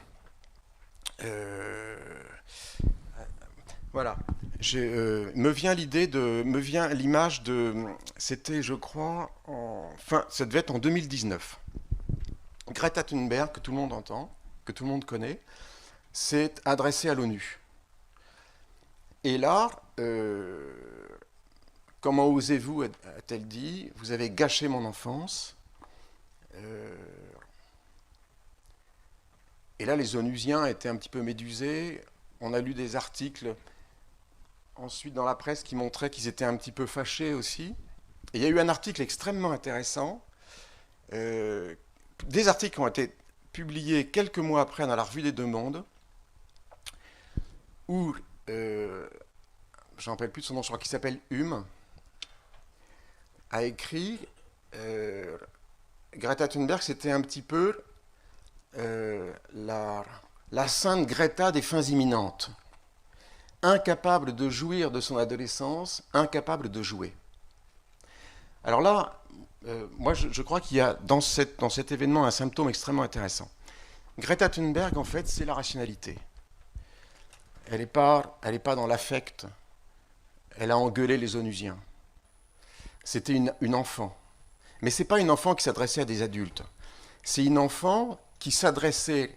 voilà. Me vient l'image de... C'était, je crois, ça devait être en 2019. Greta Thunberg, que tout le monde entend, que tout le monde connaît, s'est adressée à l'ONU. Et là... comment osez-vous, a-t-elle dit, vous avez gâché mon enfance. Et là, les Onusiens étaient un petit peu médusés. On a lu des articles ensuite dans la presse qui montraient qu'ils étaient un petit peu fâchés aussi. Et il y a eu un article extrêmement intéressant. Des articles ont été publiés quelques mois après dans la Revue des Deux Mondes, où je ne me rappelle plus de son nom, je crois qu'il s'appelle Hume, a écrit Greta Thunberg, c'était un petit peu la sainte Greta des fins imminentes. Incapable de jouir de son adolescence, incapable de jouer. Alors là, moi je crois qu'il y a dans cet événement un symptôme extrêmement intéressant. Greta Thunberg, en fait, c'est la rationalité. Elle n'est pas dans l'affect. Elle a engueulé les Onusiens. C'était une enfant. Mais ce n'est pas une enfant qui s'adressait à des adultes. C'est une enfant qui s'adressait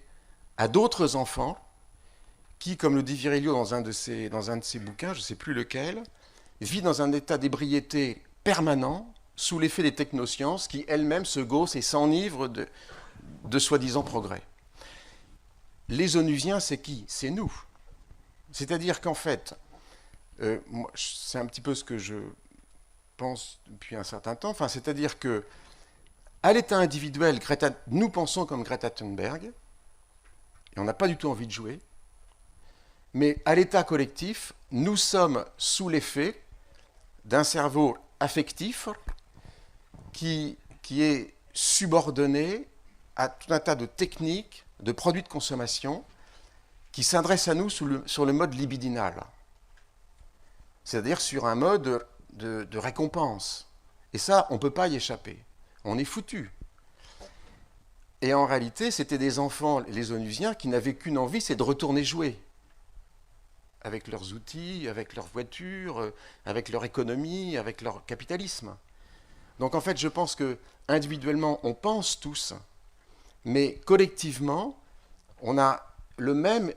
à d'autres enfants qui, comme le dit Virilio dans un de ses bouquins, je ne sais plus lequel, vit dans un état d'ébriété permanent sous l'effet des technosciences qui elles-mêmes se gaussent et s'enivrent de soi-disant progrès. Les Onusiens, c'est qui? C'est nous. C'est-à-dire qu'en fait, c'est un petit peu ce que je pense depuis un certain temps, c'est-à-dire que à l'état individuel, nous pensons comme Greta Thunberg, et on n'a pas du tout envie de jouer, mais à l'état collectif, nous sommes sous l'effet d'un cerveau affectif qui est subordonné à tout un tas de techniques, de produits de consommation qui s'adressent à nous sur le mode libidinal, c'est-à-dire sur un mode de récompense. Et ça, on ne peut pas y échapper. On est foutu. Et en réalité, c'était des enfants, les Onusiens, qui n'avaient qu'une envie, c'est de retourner jouer. Avec leurs outils, avec leurs voitures, avec leur économie, avec leur capitalisme. Donc en fait, je pense que individuellement, on pense tous, mais collectivement, on a le même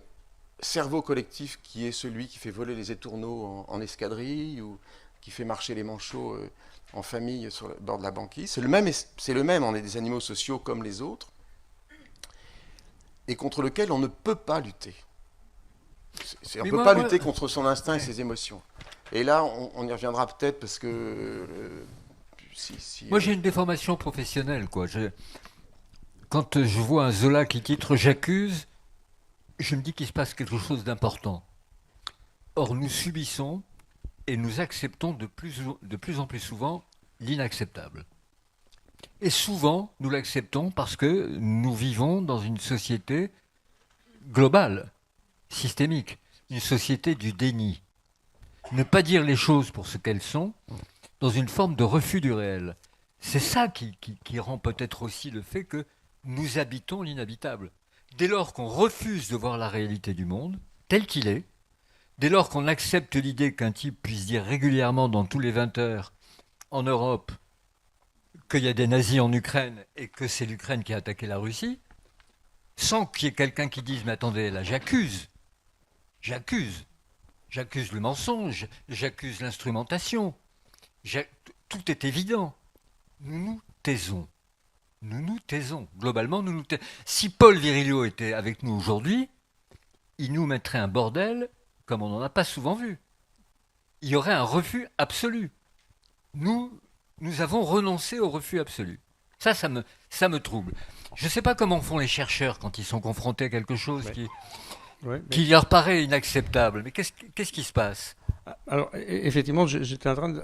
cerveau collectif qui est celui qui fait voler les étourneaux en escadrille ou qui fait marcher les manchots en famille sur le bord de la banquise. C'est le même, on est des animaux sociaux comme les autres, et contre lequel on ne peut pas lutter. On ne peut pas lutter contre son instinct et ses émotions. Et là, on y reviendra peut-être parce que... Moi, j'ai une déformation professionnelle, quoi. Quand je vois un Zola qui titre « J'accuse », je me dis qu'il se passe quelque chose d'important. Or, nous subissons et nous acceptons de plus en plus souvent l'inacceptable. Et souvent, nous l'acceptons parce que nous vivons dans une société globale, systémique, une société du déni. Ne pas dire les choses pour ce qu'elles sont, dans une forme de refus du réel. C'est ça qui rend peut-être aussi le fait que nous habitons l'inhabitable. Dès lors qu'on refuse de voir la réalité du monde, tel qu'il est, dès lors qu'on accepte l'idée qu'un type puisse dire régulièrement dans tous les 20 heures, en Europe, qu'il y a des nazis en Ukraine et que c'est l'Ukraine qui a attaqué la Russie, sans qu'il y ait quelqu'un qui dise « mais attendez, là j'accuse le mensonge, j'accuse l'instrumentation, tout est évident. » Nous nous taisons. Globalement, nous nous taisons. Si Paul Virilio était avec nous aujourd'hui, il nous mettrait un bordel comme on n'en a pas souvent vu. Il y aurait un refus absolu. Nous avons renoncé au refus absolu. Ça me trouble. Je ne sais pas comment font les chercheurs quand ils sont confrontés à quelque chose qui leur paraît inacceptable. Mais qu'est-ce qui se passe? Alors, effectivement, j'étais en train de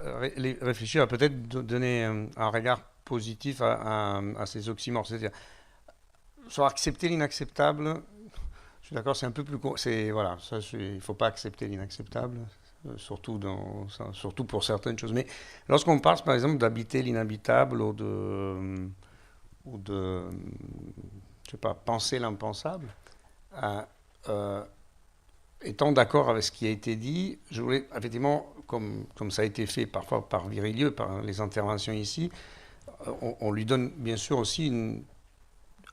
réfléchir à peut-être donner un regard positif à ces oxymores. C'est-à-dire, sur accepter l'inacceptable, je suis d'accord, c'est un peu plus... il ne faut pas accepter l'inacceptable, surtout pour certaines choses. Mais lorsqu'on parle, par exemple, d'habiter l'inhabitable ou de je sais pas, penser l'impensable, étant d'accord avec ce qui a été dit, je voulais, effectivement, comme ça a été fait parfois par Virilio, par les interventions ici, on lui donne bien sûr aussi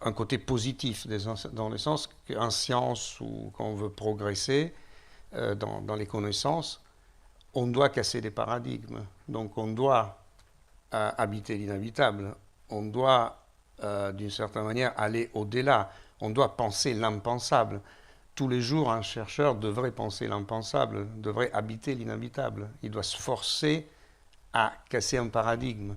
un côté positif, dans le sens qu'en science ou quand on veut progresser dans les connaissances, on doit casser les paradigmes. Donc on doit habiter l'inhabitable, on doit d'une certaine manière aller au-delà, on doit penser l'impensable. Tous les jours, un chercheur devrait penser l'impensable, devrait habiter l'inhabitable. Il doit se forcer à casser un paradigme.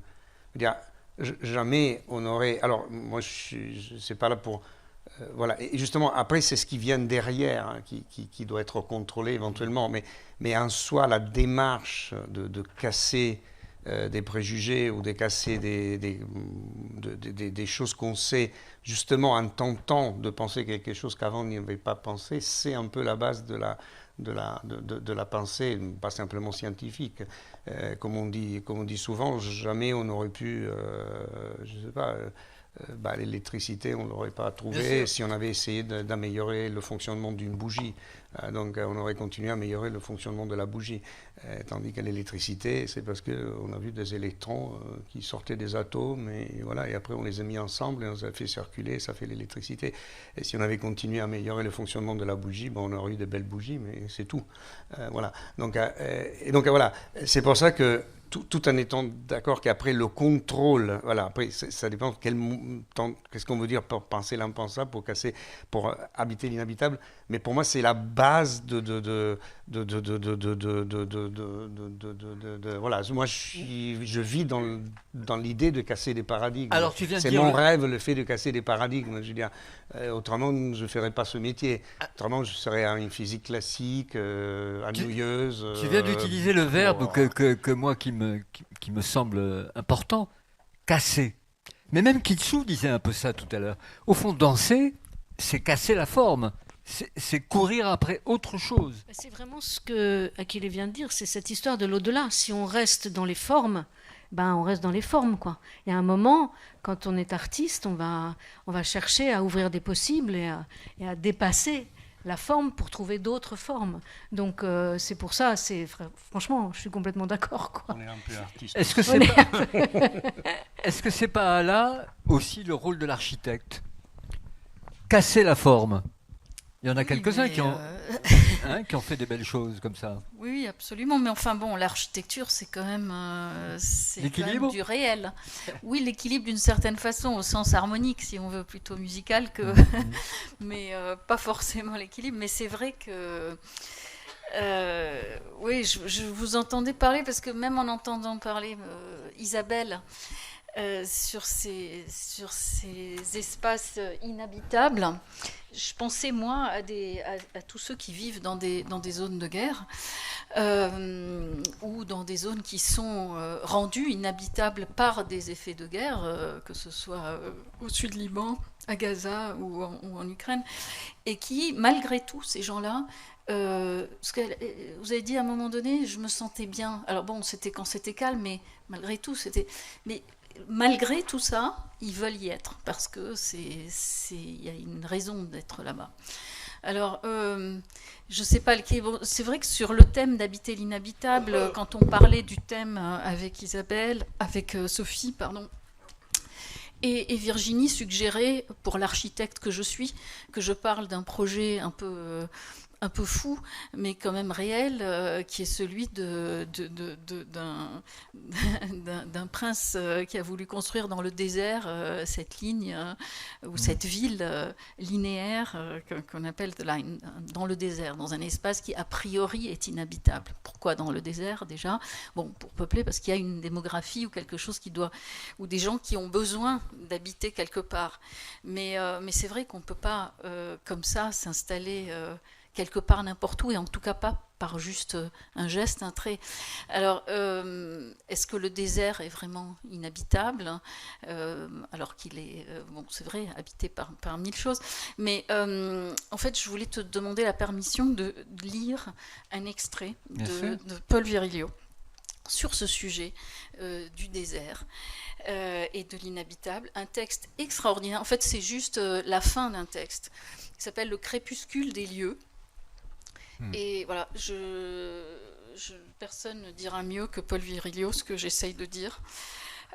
Jamais on aurait... Alors, moi, je ne suis pas là pour voilà. Et justement, après, c'est ce qui vient derrière hein, qui doit être contrôlé éventuellement. Mais en soi, la démarche de casser des préjugés ou de casser des choses qu'on sait, justement en tentant de penser quelque chose qu'avant on n'y avait pas pensé, c'est un peu la base de la pensée, pas simplement scientifique. Comme on dit souvent, jamais on aurait pu, je sais pas, l'électricité, on ne l'aurait pas trouvée si on avait essayé d'améliorer le fonctionnement d'une bougie. Donc on aurait continué à améliorer le fonctionnement de la bougie. Tandis que l'électricité, c'est parce qu'on a vu des électrons qui sortaient des atomes, et voilà, et après on les a mis ensemble et on les a fait circuler, ça fait l'électricité. Et si on avait continué à améliorer le fonctionnement de la bougie, on aurait eu de belles bougies, mais c'est tout. Voilà. Donc voilà, c'est pour ça que tout en étant d'accord qu'après le contrôle, voilà, après ça dépend qu'est-ce qu'on veut dire pour penser l'impensable, pour habiter l'inhabitable, mais pour moi c'est la base voilà, moi je vis dans l'idée de casser des paradigmes. Alors, tu viens de c'est dire mon rêve, le fait de casser des paradigmes. Je veux dire, autrement je ne ferais pas ce métier. Autrement je serais une physique classique, ennuyeuses. Tu viens d'utiliser le verbe que moi qui me semble important, casser. Mais même Kitsu disait un peu ça tout à l'heure. Au fond, danser, c'est casser la forme. C'est courir après autre chose. C'est vraiment ce que Achille vient de dire, c'est cette histoire de l'au-delà. Si on reste dans les formes, on reste dans les formes, quoi. Il y a un moment, quand on est artiste, on va chercher à ouvrir des possibles et à dépasser la forme pour trouver d'autres formes. Donc c'est pour ça, franchement, je suis complètement d'accord, quoi. On est un peu artiste. Est-ce que c'est pas là aussi le rôle de l'architecte? Casser la forme. Il y en a quelques-uns qui ont fait des belles choses comme ça. Oui, absolument. Mais enfin bon, l'architecture, c'est quand même du réel. Oui, l'équilibre d'une certaine façon, au sens harmonique, si on veut, plutôt musical que... mais pas forcément l'équilibre. Mais c'est vrai que... oui, je vous entendais parler, parce que même en entendant parler Isabelle... sur ces espaces inhabitables, je pensais moi à tous ceux qui vivent dans des zones de guerre ou dans des zones qui sont rendues inhabitables par des effets de guerre, que ce soit au sud Liban, à Gaza ou en Ukraine, et qui, malgré tout, ces gens-là, ce que vous avez dit à un moment donné, je me sentais bien. Alors bon, c'était quand c'était calme, mais malgré tout, malgré tout ça, ils veulent y être, parce que il y a une raison d'être là-bas. Alors, je ne sais pas, c'est vrai que sur le thème d'habiter l'inhabitable, quand on parlait du thème avec Sophie, pardon, et Virginie suggérait, pour l'architecte que je suis, que je parle d'un projet un peu fou, mais quand même réel, qui est celui d'un prince qui a voulu construire dans le désert cette ligne, ou cette ville linéaire qu'on appelle dans le désert, dans un espace qui a priori est inhabitable. Pourquoi dans le désert déjà? Bon, pour peupler, parce qu'il y a une démographie ou quelque chose ou des gens qui ont besoin d'habiter quelque part. Mais c'est vrai qu'on ne peut pas comme ça s'installer quelque part n'importe où, et en tout cas pas par juste un geste, un trait. Alors, est-ce que le désert est vraiment inhabitable, alors qu'il est, bon, c'est vrai, habité par mille choses, mais en fait, je voulais te demander la permission de lire un extrait de Paul Virilio sur ce sujet du désert et de l'inhabitable, un texte extraordinaire. En fait, c'est juste la fin d'un texte qui s'appelle « Le crépuscule des lieux ». Et voilà, personne ne dira mieux que Paul Virilio ce que j'essaye de dire.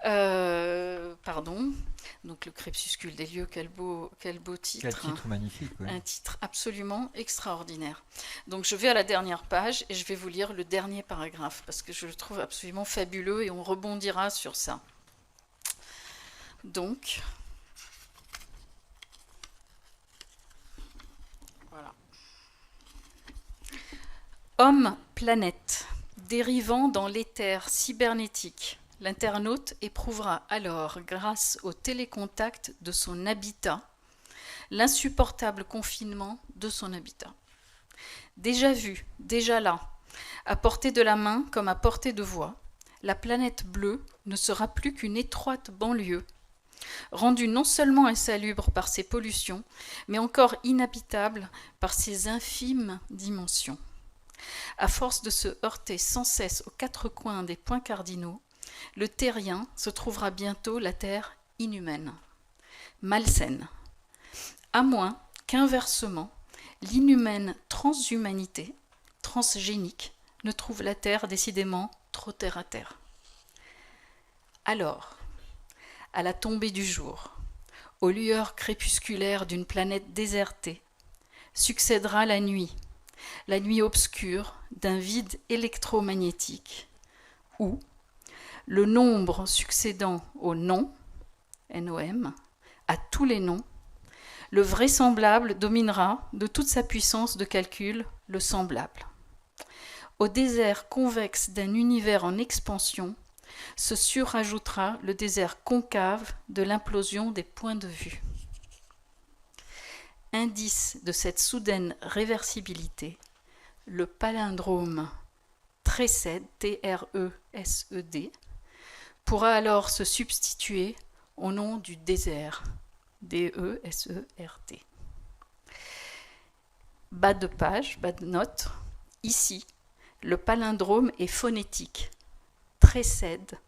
Pardon. Donc, le crépuscule des lieux, quel beau titre. Quel titre magnifique. Oui. Un titre absolument extraordinaire. Donc, je vais à la dernière page et je vais vous lire le dernier paragraphe parce que je le trouve absolument fabuleux et on rebondira sur ça. Donc, voilà. Homme-planète, dérivant dans l'éther cybernétique, l'internaute éprouvera alors, grâce au télécontact de son habitat, l'insupportable confinement de son habitat. Déjà vu, déjà là, à portée de la main comme à portée de voix, la planète bleue ne sera plus qu'une étroite banlieue, rendue non seulement insalubre par ses pollutions, mais encore inhabitable par ses infimes dimensions. À force de se heurter sans cesse aux quatre coins des points cardinaux, le terrien se trouvera bientôt la terre inhumaine, malsaine, à moins qu'inversement, l'inhumaine transhumanité, transgénique, ne trouve la terre décidément trop terre à terre. Alors, à la tombée du jour, aux lueurs crépusculaires d'une planète désertée, succédera la nuit obscure d'un vide électromagnétique, où, le nombre succédant au nom, NOM, à tous les noms, le vraisemblable dominera de toute sa puissance de calcul le semblable. Au désert convexe d'un univers en expansion se surajoutera le désert concave de l'implosion des points de vue. Indice de cette soudaine réversibilité, le palindrome Tresed, T-R-E-S-E-D, pourra alors se substituer au nom du désert, D-E-S-E-R-T. Bas de page, bas de note, ici, le palindrome est phonétique. Tresed,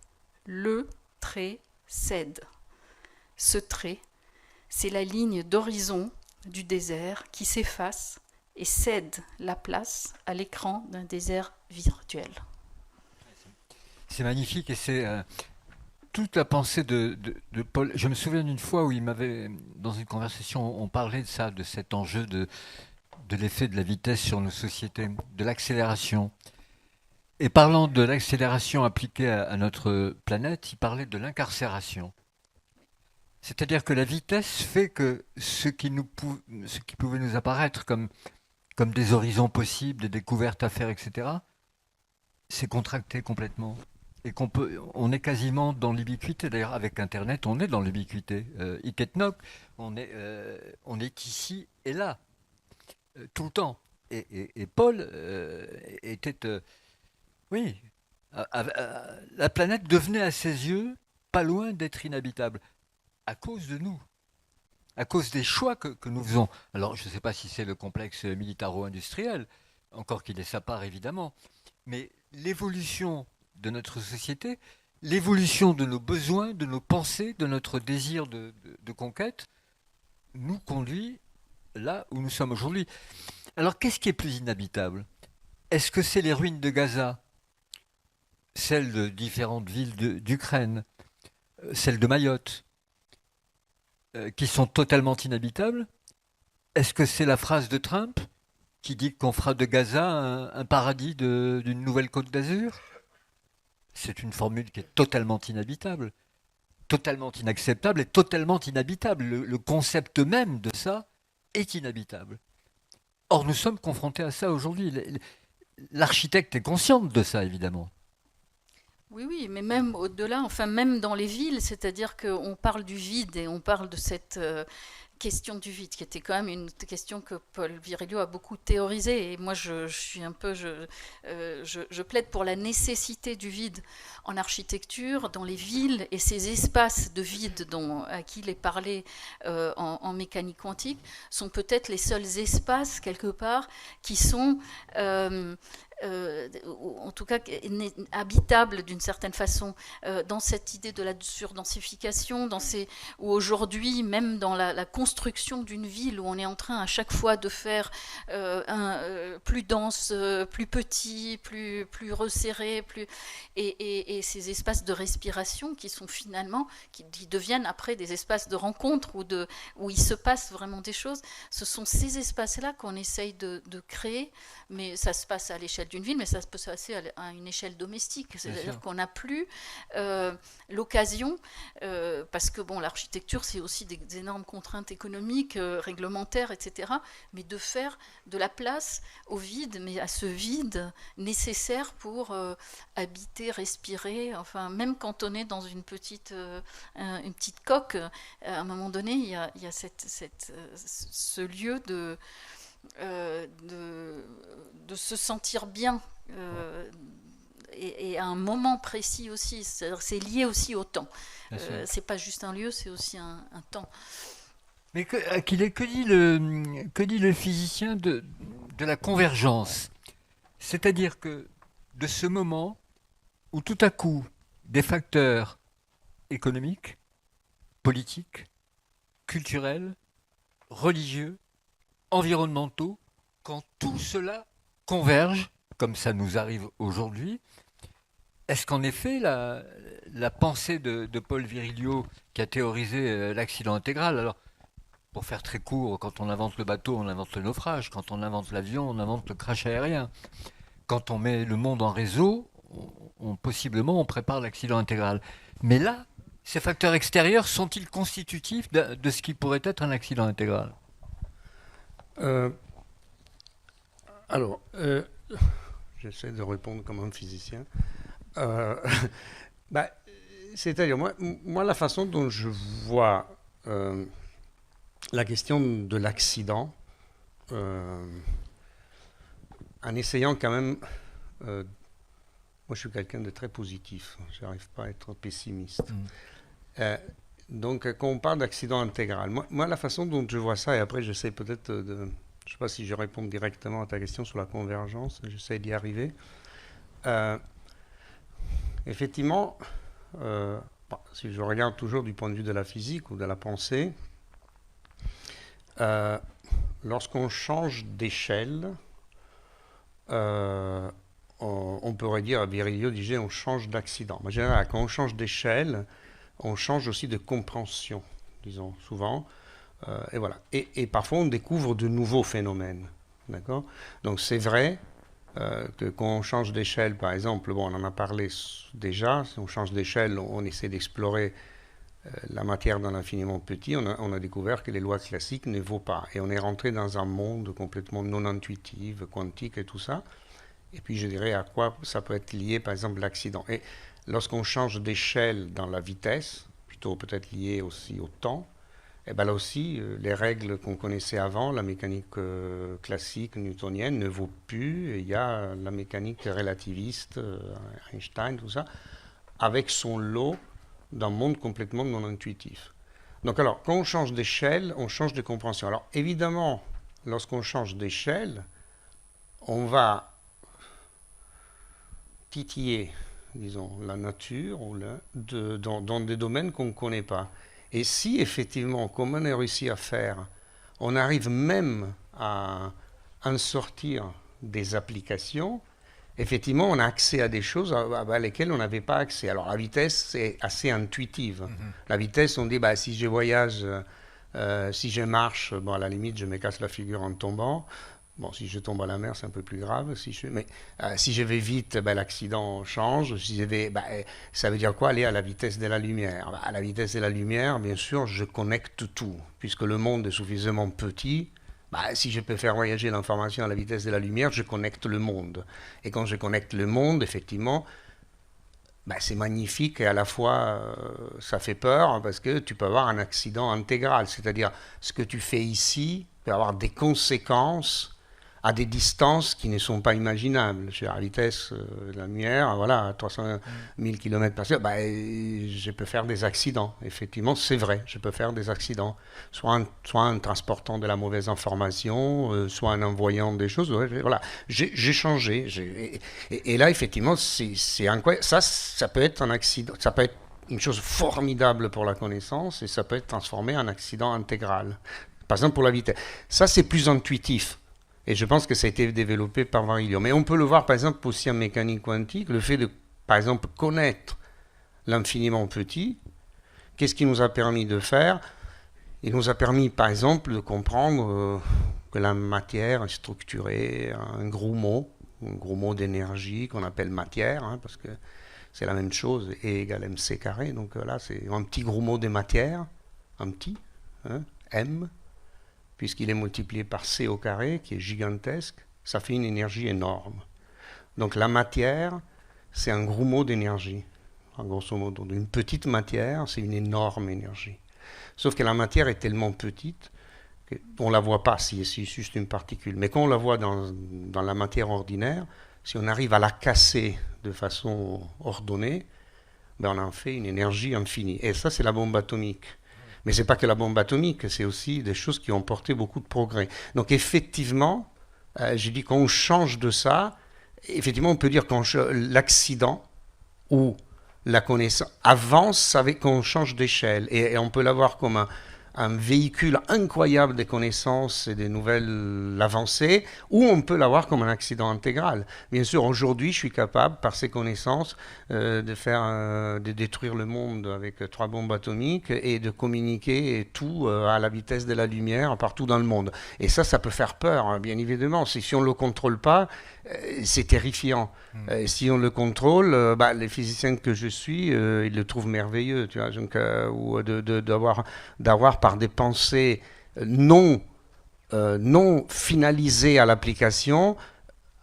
le trait cède. Ce trait, c'est la ligne d'horizon du désert qui s'efface et cède la place à l'écran d'un désert virtuel. C'est magnifique et c'est toute la pensée de Paul. Je me souviens d'une fois où il m'avait, dans une conversation, on parlait de ça, de cet enjeu de l'effet de la vitesse sur nos sociétés, de l'accélération. Et parlant de l'accélération appliquée à notre planète, il parlait de l'incarcération. C'est-à-dire que la vitesse fait que ce qui pouvait nous apparaître comme des horizons possibles, des découvertes à faire, etc., c'est contracté complètement. Et on est quasiment dans l'ubiquité. D'ailleurs, avec Internet, on est dans l'ubiquité. Iketnok, on est ici et là, tout le temps. Et Paul était... oui, la planète devenait à ses yeux pas loin d'être inhabitable, à cause de nous, à cause des choix que nous faisons. Alors, je ne sais pas si c'est le complexe militaro-industriel, encore qu'il ait sa part évidemment, mais l'évolution de notre société, l'évolution de nos besoins, de nos pensées, de notre désir de conquête, nous conduit là où nous sommes aujourd'hui. Alors, qu'est-ce qui est plus inhabitable ? Est-ce que c'est les ruines de Gaza, celles de différentes villes d'Ukraine, celles de Mayotte, qui sont totalement inhabitables? Est-ce que c'est la phrase de Trump qui dit qu'on fera de Gaza un paradis d'une nouvelle Côte d'Azur? C'est une formule qui est totalement inhabitable, totalement inacceptable et totalement inhabitable. Le concept même de ça est inhabitable. Or, nous sommes confrontés à ça aujourd'hui. L'architecte est consciente de ça, évidemment. Oui, mais même au-delà, enfin même dans les villes, c'est-à-dire qu'on parle du vide et on parle de cette question du vide, qui était quand même une question que Paul Virilio a beaucoup théorisée. Et moi, je plaide pour la nécessité du vide en architecture, dans les villes, et ces espaces de vide à qui il est parlé en mécanique quantique sont peut-être les seuls espaces, quelque part, qui sont... en tout cas habitable d'une certaine façon, dans cette idée de la surdensification, où aujourd'hui, même dans la construction d'une ville, où on est en train à chaque fois de faire plus dense, plus petit, plus resserré, et ces espaces de respiration qui sont finalement, qui deviennent après des espaces de rencontre où il se passe vraiment des choses. Ce sont ces espaces-là qu'on essaye de créer, mais ça se passe à l'échelle l'échelle d'une ville, mais ça peut se passer à une échelle domestique. C'est-à-dire qu'on n'a plus l'occasion, parce que bon, l'architecture, c'est aussi des énormes contraintes économiques, réglementaires, etc., mais de faire de la place au vide, mais à ce vide nécessaire pour habiter, respirer, enfin, même quand on est dans une petite coque, à un moment donné, il y a ce lieu de se sentir bien, et à un moment précis aussi. C'est lié aussi au temps. C'est pas juste un lieu, c'est aussi un temps. Mais que dit le physicien de la convergence? C'est-à-dire que de ce moment où tout à coup des facteurs économiques, politiques, culturels, religieux, environnementaux, quand tout cela converge, comme ça nous arrive aujourd'hui, est-ce qu'en effet la pensée de Paul Virilio, qui a théorisé l'accident intégral, alors pour faire très court, quand on invente le bateau, on invente le naufrage, quand on invente l'avion, on invente le crash aérien, quand on met le monde en réseau, possiblement on prépare l'accident intégral. Mais là, ces facteurs extérieurs sont-ils constitutifs de ce qui pourrait être un accident intégral? Alors, j'essaie de répondre comme un physicien. C'est-à-dire, moi, la façon dont je vois la question de l'accident, en essayant quand même... moi, je suis quelqu'un de très positif. Je n'arrive pas à être pessimiste. Donc, quand on parle d'accident intégral, moi, la façon dont je vois ça, et après, j'essaie peut-être de... Je ne sais pas si je réponds directement à ta question sur la convergence, j'essaie d'y arriver. Effectivement, si je regarde toujours du point de vue de la physique ou de la pensée, lorsqu'on change d'échelle, on pourrait dire, Virilio disait, on change d'accident. En général, quand on change d'échelle, on change aussi de compréhension, disons, souvent. Et voilà. Et parfois, on découvre de nouveaux phénomènes. D'accord ? Donc, c'est vrai que quand on change d'échelle, par exemple, bon, on en a parlé déjà, si on change d'échelle, on essaie d'explorer la matière dans l'infiniment petit, on a découvert que les lois classiques ne vaut pas. Et on est rentré dans un monde complètement non intuitif, quantique et tout ça. Et puis, je dirais à quoi ça peut être lié, par exemple, l'accident. Et lorsqu'on change d'échelle dans la vitesse, plutôt peut-être lié aussi au temps, et bien là aussi, les règles qu'on connaissait avant, la mécanique classique newtonienne ne vaut plus. Et il y a la mécanique relativiste, Einstein, tout ça, avec son lot d'un monde complètement non intuitif. Donc alors, quand on change d'échelle, on change de compréhension. Alors évidemment, lorsqu'on change d'échelle, on va titiller, disons, la nature dans des domaines qu'on ne connaît pas. Et si effectivement, comme on a réussi à faire, on arrive même à en sortir des applications, effectivement, on a accès à des choses à lesquelles on n'avait pas accès. Alors la vitesse, c'est assez intuitive. La vitesse, on dit, si je voyage, si je marche, bon, à la limite, je me casse la figure en tombant. Bon, si je tombe à la mer, c'est un peu plus grave. Mais si je vais vite, l'accident change. Si je vais, ça veut dire quoi? Aller à la vitesse de la lumière. À la vitesse de la lumière, bien sûr, je connecte tout. Puisque le monde est suffisamment petit, si je peux faire voyager l'information à la vitesse de la lumière, je connecte le monde. Et quand je connecte le monde, effectivement, c'est magnifique et à la fois, ça fait peur parce que tu peux avoir un accident intégral. C'est-à-dire, ce que tu fais ici peut avoir des conséquences à des distances qui ne sont pas imaginables. À la vitesse de la lumière, voilà, à 300 000 km/h, je peux faire des accidents. Effectivement, c'est vrai, je peux faire des accidents. Soit en transportant de la mauvaise information, soit en envoyant des choses. Voilà, j'ai changé. Et là, effectivement, c'est incroyable. Ça peut être un accident, ça peut être une chose formidable pour la connaissance, et ça peut être transformé en accident intégral. Par exemple, pour la vitesse. Ça, c'est plus intuitif. Et je pense que ça a été développé par Virilio. Mais on peut le voir, par exemple, aussi en mécanique quantique, le fait de, par exemple, connaître l'infiniment petit. Qu'est-ce qui nous a permis de faire? Il nous a permis, par exemple, de comprendre que la matière est structurée en gros mots, un gros mot d'énergie qu'on appelle matière, hein, parce que c'est la même chose, E égale mc carré. Donc là, c'est un petit gros mot des matières, un petit, hein, M, puisqu'il est multiplié par C au carré, qui est gigantesque, ça fait une énergie énorme. Donc la matière, c'est un gros mot d'énergie, en grosso modo. Une petite matière, c'est une énorme énergie. Sauf que la matière est tellement petite qu'on ne la voit pas si c'est juste une particule. Mais quand on la voit dans la matière ordinaire, si on arrive à la casser de façon ordonnée, ben on en fait une énergie infinie. Et ça, c'est la bombe atomique. Mais ce n'est pas que la bombe atomique, c'est aussi des choses qui ont porté beaucoup de progrès. Donc effectivement, j'ai dit qu'on change de ça, effectivement, on peut dire que l'accident ou la connaissance avance avec qu'on change d'échelle. Et on peut l'avoir comme un véhicule incroyable des connaissances et des nouvelles avancées, ou on peut l'avoir comme un accident intégral. Bien sûr, aujourd'hui, je suis capable, par ces connaissances, de détruire le monde avec 3 bombes atomiques et de communiquer et tout à la vitesse de la lumière partout dans le monde. Et ça peut faire peur, hein, bien évidemment. Si on ne le contrôle pas, c'est terrifiant. Si on le contrôle, les physiciens que je suis, ils le trouvent merveilleux, tu vois, donc, ou d'avoir par des pensées non finalisées à l'application,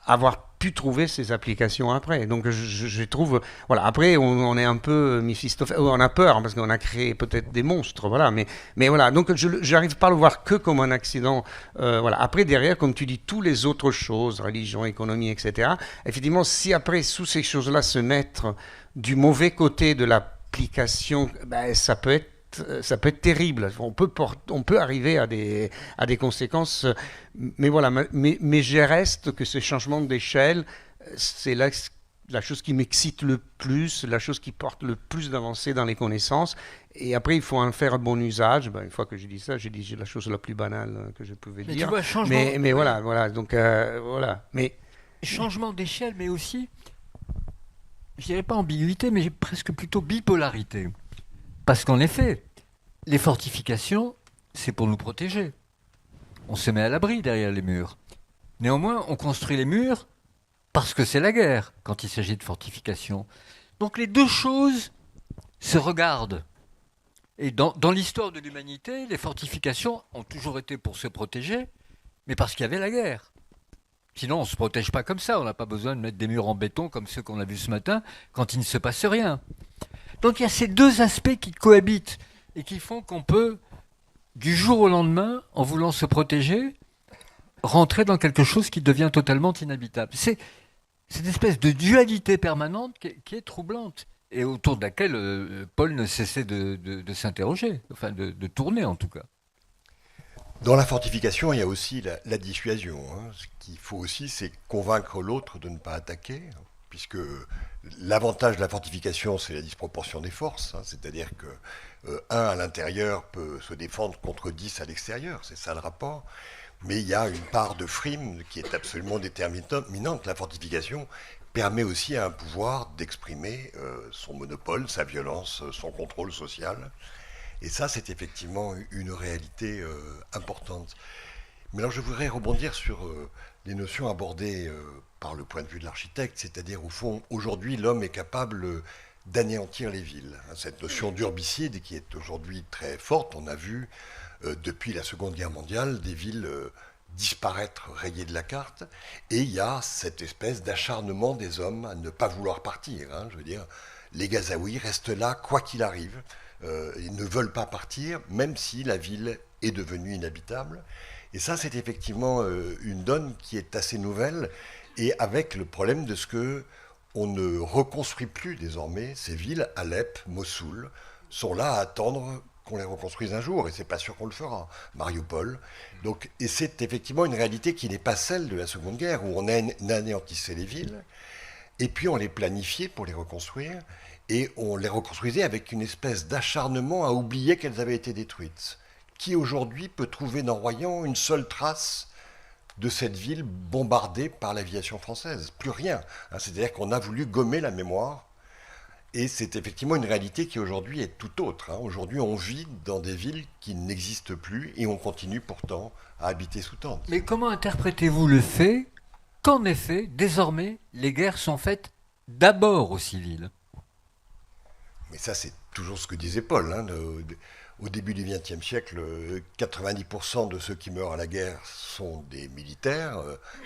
avoir pu trouver ces applications après. Donc je trouve, voilà. Après on est un peu Méphistophèle, on a peur parce qu'on a créé peut-être des monstres, voilà. Mais voilà. Donc je n'arrive pas à le voir que comme un accident. Voilà. Après derrière, comme tu dis, toutes les autres choses, religion, économie, etc. Effectivement, si après sous ces choses-là se mettre du mauvais côté de l'application, ça peut être terrible. On peut arriver à des conséquences. Mais voilà. Mais je reste que ce changement d'échelle, c'est la chose qui m'excite le plus, la chose qui porte le plus d'avancées dans les connaissances. Et après, il faut en faire un bon usage. Une fois que j'ai dit ça, j'ai dit la chose la plus banale que je pouvais dire. Tu vois, mais voilà. Donc voilà. Mais changement d'échelle, mais aussi, je dirais pas ambiguïté, mais presque plutôt bipolarité. Parce qu'en effet, les fortifications, c'est pour nous protéger. On se met à l'abri derrière les murs. Néanmoins, on construit les murs parce que c'est la guerre quand il s'agit de fortifications. Donc les deux choses se regardent. Et dans l'histoire de l'humanité, les fortifications ont toujours été pour se protéger, mais parce qu'il y avait la guerre. Sinon, on ne se protège pas comme ça. On n'a pas besoin de mettre des murs en béton comme ceux qu'on a vus ce matin quand il ne se passe rien. Donc il y a ces deux aspects qui cohabitent et qui font qu'on peut, du jour au lendemain, en voulant se protéger, rentrer dans quelque chose qui devient totalement inhabitable. C'est cette espèce de dualité permanente qui est troublante et autour de laquelle Paul ne cessait de s'interroger, enfin de tourner en tout cas. Dans la fortification, il y a aussi la dissuasion. Hein. Ce qu'il faut aussi, c'est convaincre l'autre de ne pas attaquer, puisque l'avantage de la fortification, c'est la disproportion des forces. Hein. C'est-à-dire que 1 à l'intérieur peut se défendre contre 10 à l'extérieur. C'est ça le rapport. Mais il y a une part de frime qui est absolument déterminante. La fortification permet aussi à un pouvoir d'exprimer son monopole, sa violence, son contrôle social. Et ça, c'est effectivement une réalité importante. Mais alors, je voudrais rebondir sur les notions abordées par le point de vue de l'architecte, c'est-à-dire, au fond, aujourd'hui, l'homme est capable d'anéantir les villes. Cette notion d'urbicide qui est aujourd'hui très forte, on a vu depuis la Seconde Guerre mondiale des villes disparaître, rayées de la carte, et il y a cette espèce d'acharnement des hommes à ne pas vouloir partir. Hein. Je veux dire, les Gazaouis restent là quoi qu'il arrive. Ils ne veulent pas partir, même si la ville est devenue inhabitable. Et ça, c'est effectivement une donne qui est assez nouvelle, et avec le problème de ce que on ne reconstruit plus désormais ces villes. Alep, Mossoul sont là à attendre qu'on les reconstruise un jour, et c'est pas sûr qu'on le fera. Mariupol. Donc, et c'est effectivement une réalité qui n'est pas celle de la Seconde Guerre, où on anéantissait les villes, et puis on les planifiait pour les reconstruire, et on les reconstruisait avec une espèce d'acharnement à oublier qu'elles avaient été détruites. Qui aujourd'hui peut trouver dans Royan une seule trace de cette ville bombardée par l'aviation française? Plus rien. C'est-à-dire qu'on a voulu gommer la mémoire. Et c'est effectivement une réalité qui aujourd'hui est tout autre. Aujourd'hui, on vit dans des villes qui n'existent plus et on continue pourtant à habiter sous tente. Mais comment interprétez-vous le fait qu'en effet, désormais, les guerres sont faites d'abord aux civils. Mais ça, c'est toujours ce que disait Paul. Hein, au début du XXe siècle, 90% de ceux qui meurent à la guerre sont des militaires.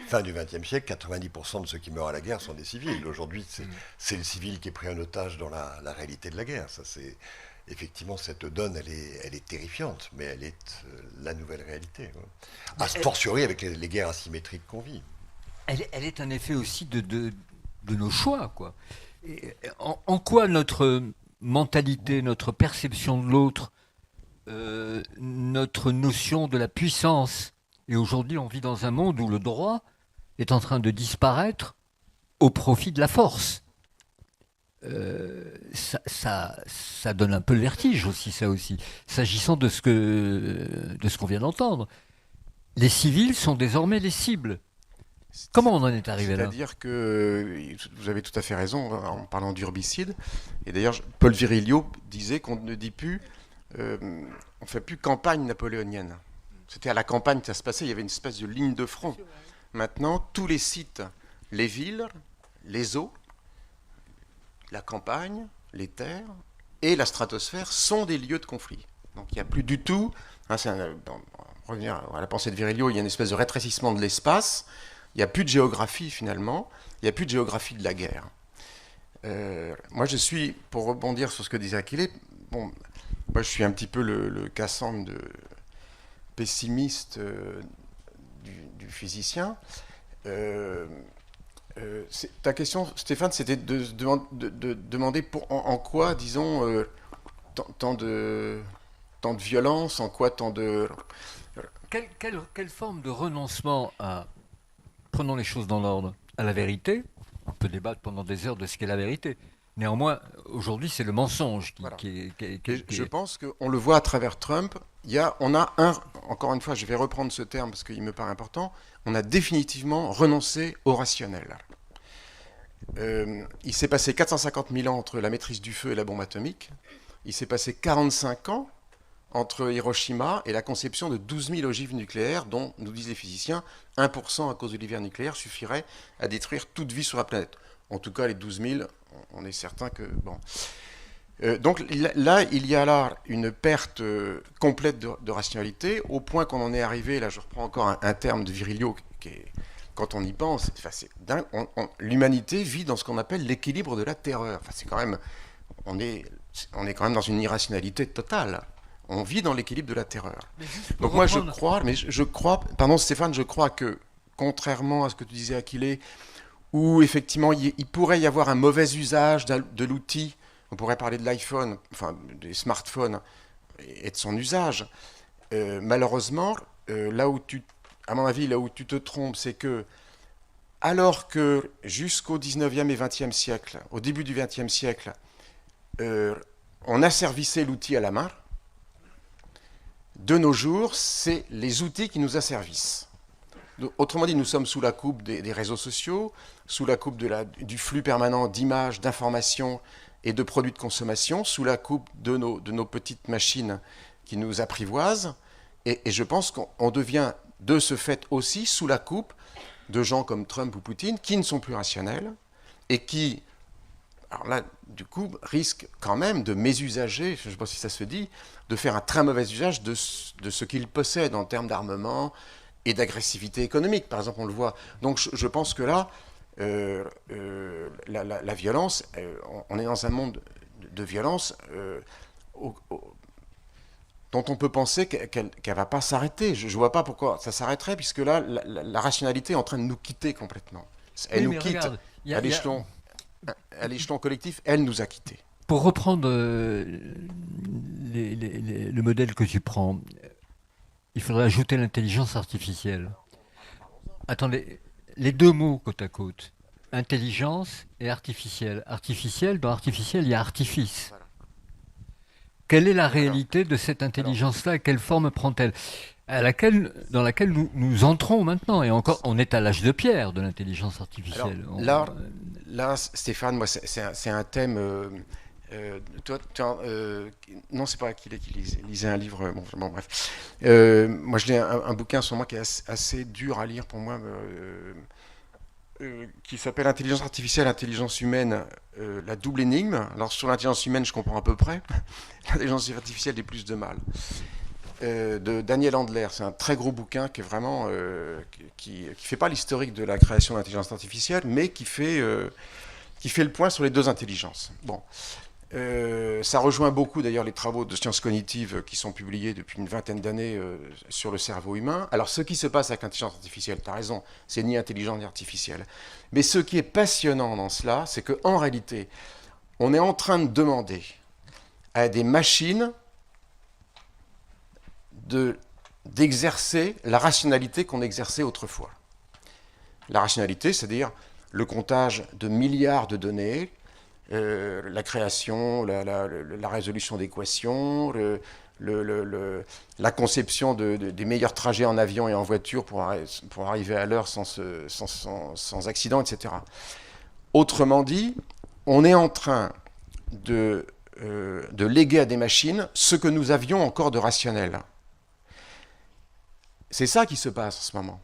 Fin du XXe siècle, 90% de ceux qui meurent à la guerre sont des civils. Aujourd'hui, c'est le civil qui est pris en otage dans la réalité de la guerre. Ça, c'est effectivement, cette donne, elle est terrifiante, mais elle est la nouvelle réalité. A fortiori avec les guerres asymétriques qu'on vit. Elle est un effet aussi de nos choix, quoi. Et en quoi notre mentalité, notre perception de l'autre, notre notion de la puissance, et aujourd'hui on vit dans un monde où le droit est en train de disparaître au profit de la force. Ça donne un peu le vertige aussi, ça aussi. S'agissant de ce qu'on vient d'entendre, les civils sont désormais les cibles. Comment on en est arrivé là? C'est-à-dire que vous avez tout à fait raison en parlant d'urbicide. Et d'ailleurs, Paul Virilio disait qu'on ne dit plus, on fait plus campagne napoléonienne. C'était à la campagne que ça se passait. Il y avait une espèce de ligne de front. Maintenant, tous les sites, les villes, les eaux, la campagne, les terres et la stratosphère sont des lieux de conflit. Donc il n'y a plus du tout, on revient à la pensée de Virilio, il y a une espèce de rétrécissement de l'espace, il n'y a plus de géographie finalement, il n'y a plus de géographie de la guerre. Moi je suis, pour rebondir sur ce que disait Achille, moi je suis un petit peu le Cassandre pessimiste du physicien. Ta question, Stéphane, c'était de demander en quoi, disons, tant de violence, en quoi tant de... Quelle forme de renoncement à, prenons les choses dans l'ordre, à la vérité? On peut débattre pendant des heures de ce qu'est la vérité. Néanmoins, aujourd'hui, c'est le mensonge qui est... Je pense qu'on le voit à travers Trump. Encore une fois, je vais reprendre ce terme parce qu'il me paraît important, on a définitivement renoncé au rationnel. Il s'est passé 450 000 ans entre la maîtrise du feu et la bombe atomique. Il s'est passé 45 ans entre Hiroshima et la conception de 12 000 ogives nucléaires, dont, nous disent les physiciens, 1% à cause de l'hiver nucléaire suffirait à détruire toute vie sur la planète. En tout cas, les 12 000, on est certain que... Bon. Donc là, il y a là une perte complète de rationalité, au point qu'on en est arrivé, là je reprends encore un terme de Virilio, qui est, quand on y pense, c'est dingue, l'humanité vit dans ce qu'on appelle l'équilibre de la terreur. Enfin, c'est quand même, on est quand même dans une irrationalité totale. On vit dans l'équilibre de la terreur. Donc moi je crois, pardon Stéphane, je crois que, contrairement à ce que tu disais Achille, où effectivement il pourrait y avoir un mauvais usage de l'outil. On pourrait parler de l'iPhone, enfin des smartphones et de son usage. Malheureusement, à mon avis, là où tu te trompes, c'est que, alors que jusqu'au 19e et 20e siècle, au début du 20e siècle, on asservissait l'outil à la main, de nos jours, c'est les outils qui nous asservissent. Autrement dit, nous sommes sous la coupe des réseaux sociaux, sous la coupe du flux permanent d'images, d'informations et de produits de consommation, sous la coupe de nos petites machines qui nous apprivoisent. Et je pense qu'on devient de ce fait aussi sous la coupe de gens comme Trump ou Poutine qui ne sont plus rationnels et qui, alors là, du coup, risquent quand même de mésusager, je ne sais pas si ça se dit, de faire un très mauvais usage de ce qu'ils possèdent en termes d'armement et d'agressivité économique. Par exemple, on le voit. Donc je pense que là, la violence, on est dans un monde de violence dont on peut penser qu'elle ne va pas s'arrêter. Je ne vois pas pourquoi ça s'arrêterait, puisque là, la rationalité est en train de nous quitter complètement. Elle nous quitte à l'échelon collectif, elle nous a quittés. Pour reprendre le modèle que tu prends, il faudrait ajouter l'intelligence artificielle. Attendez, les deux mots côte à côte, intelligence et artificielle. Artificielle, dans artificielle, il y a artifice. Voilà. Quelle est la réalité de cette intelligence-là et quelle forme prend-elle? Dans laquelle nous entrons maintenant, et encore, on est à l'âge de pierre de l'intelligence artificielle. Alors, là, Stéphane, moi, c'est un thème... non, c'est pas qui lisait un livre. Bon bref. Moi, je lis un bouquin sur moi qui est assez dur à lire pour moi. qui s'appelle Intelligence artificielle, intelligence humaine, la double énigme. Alors sur l'intelligence humaine, je comprends à peu près. L'intelligence artificielle, j'ai plus de mal. De Daniel Handler, c'est un très gros bouquin qui est vraiment qui fait pas l'historique de la création de l'intelligence artificielle, mais qui fait le point sur les deux intelligences. Bon. Ça rejoint beaucoup d'ailleurs les travaux de sciences cognitives qui sont publiés depuis une vingtaine d'années sur le cerveau humain. Alors ce qui se passe avec l'intelligence artificielle, tu as raison, c'est ni intelligent ni artificiel. Mais ce qui est passionnant dans cela, c'est qu'en réalité, on est en train de demander à des machines d'exercer la rationalité qu'on exerçait autrefois. La rationalité, c'est-à-dire le comptage de milliards de données, la création, la résolution d'équations, la conception des meilleurs trajets en avion et en voiture pour arriver à l'heure sans accident, etc. Autrement dit, on est en train de léguer à des machines ce que nous avions encore de rationnel. C'est ça qui se passe en ce moment.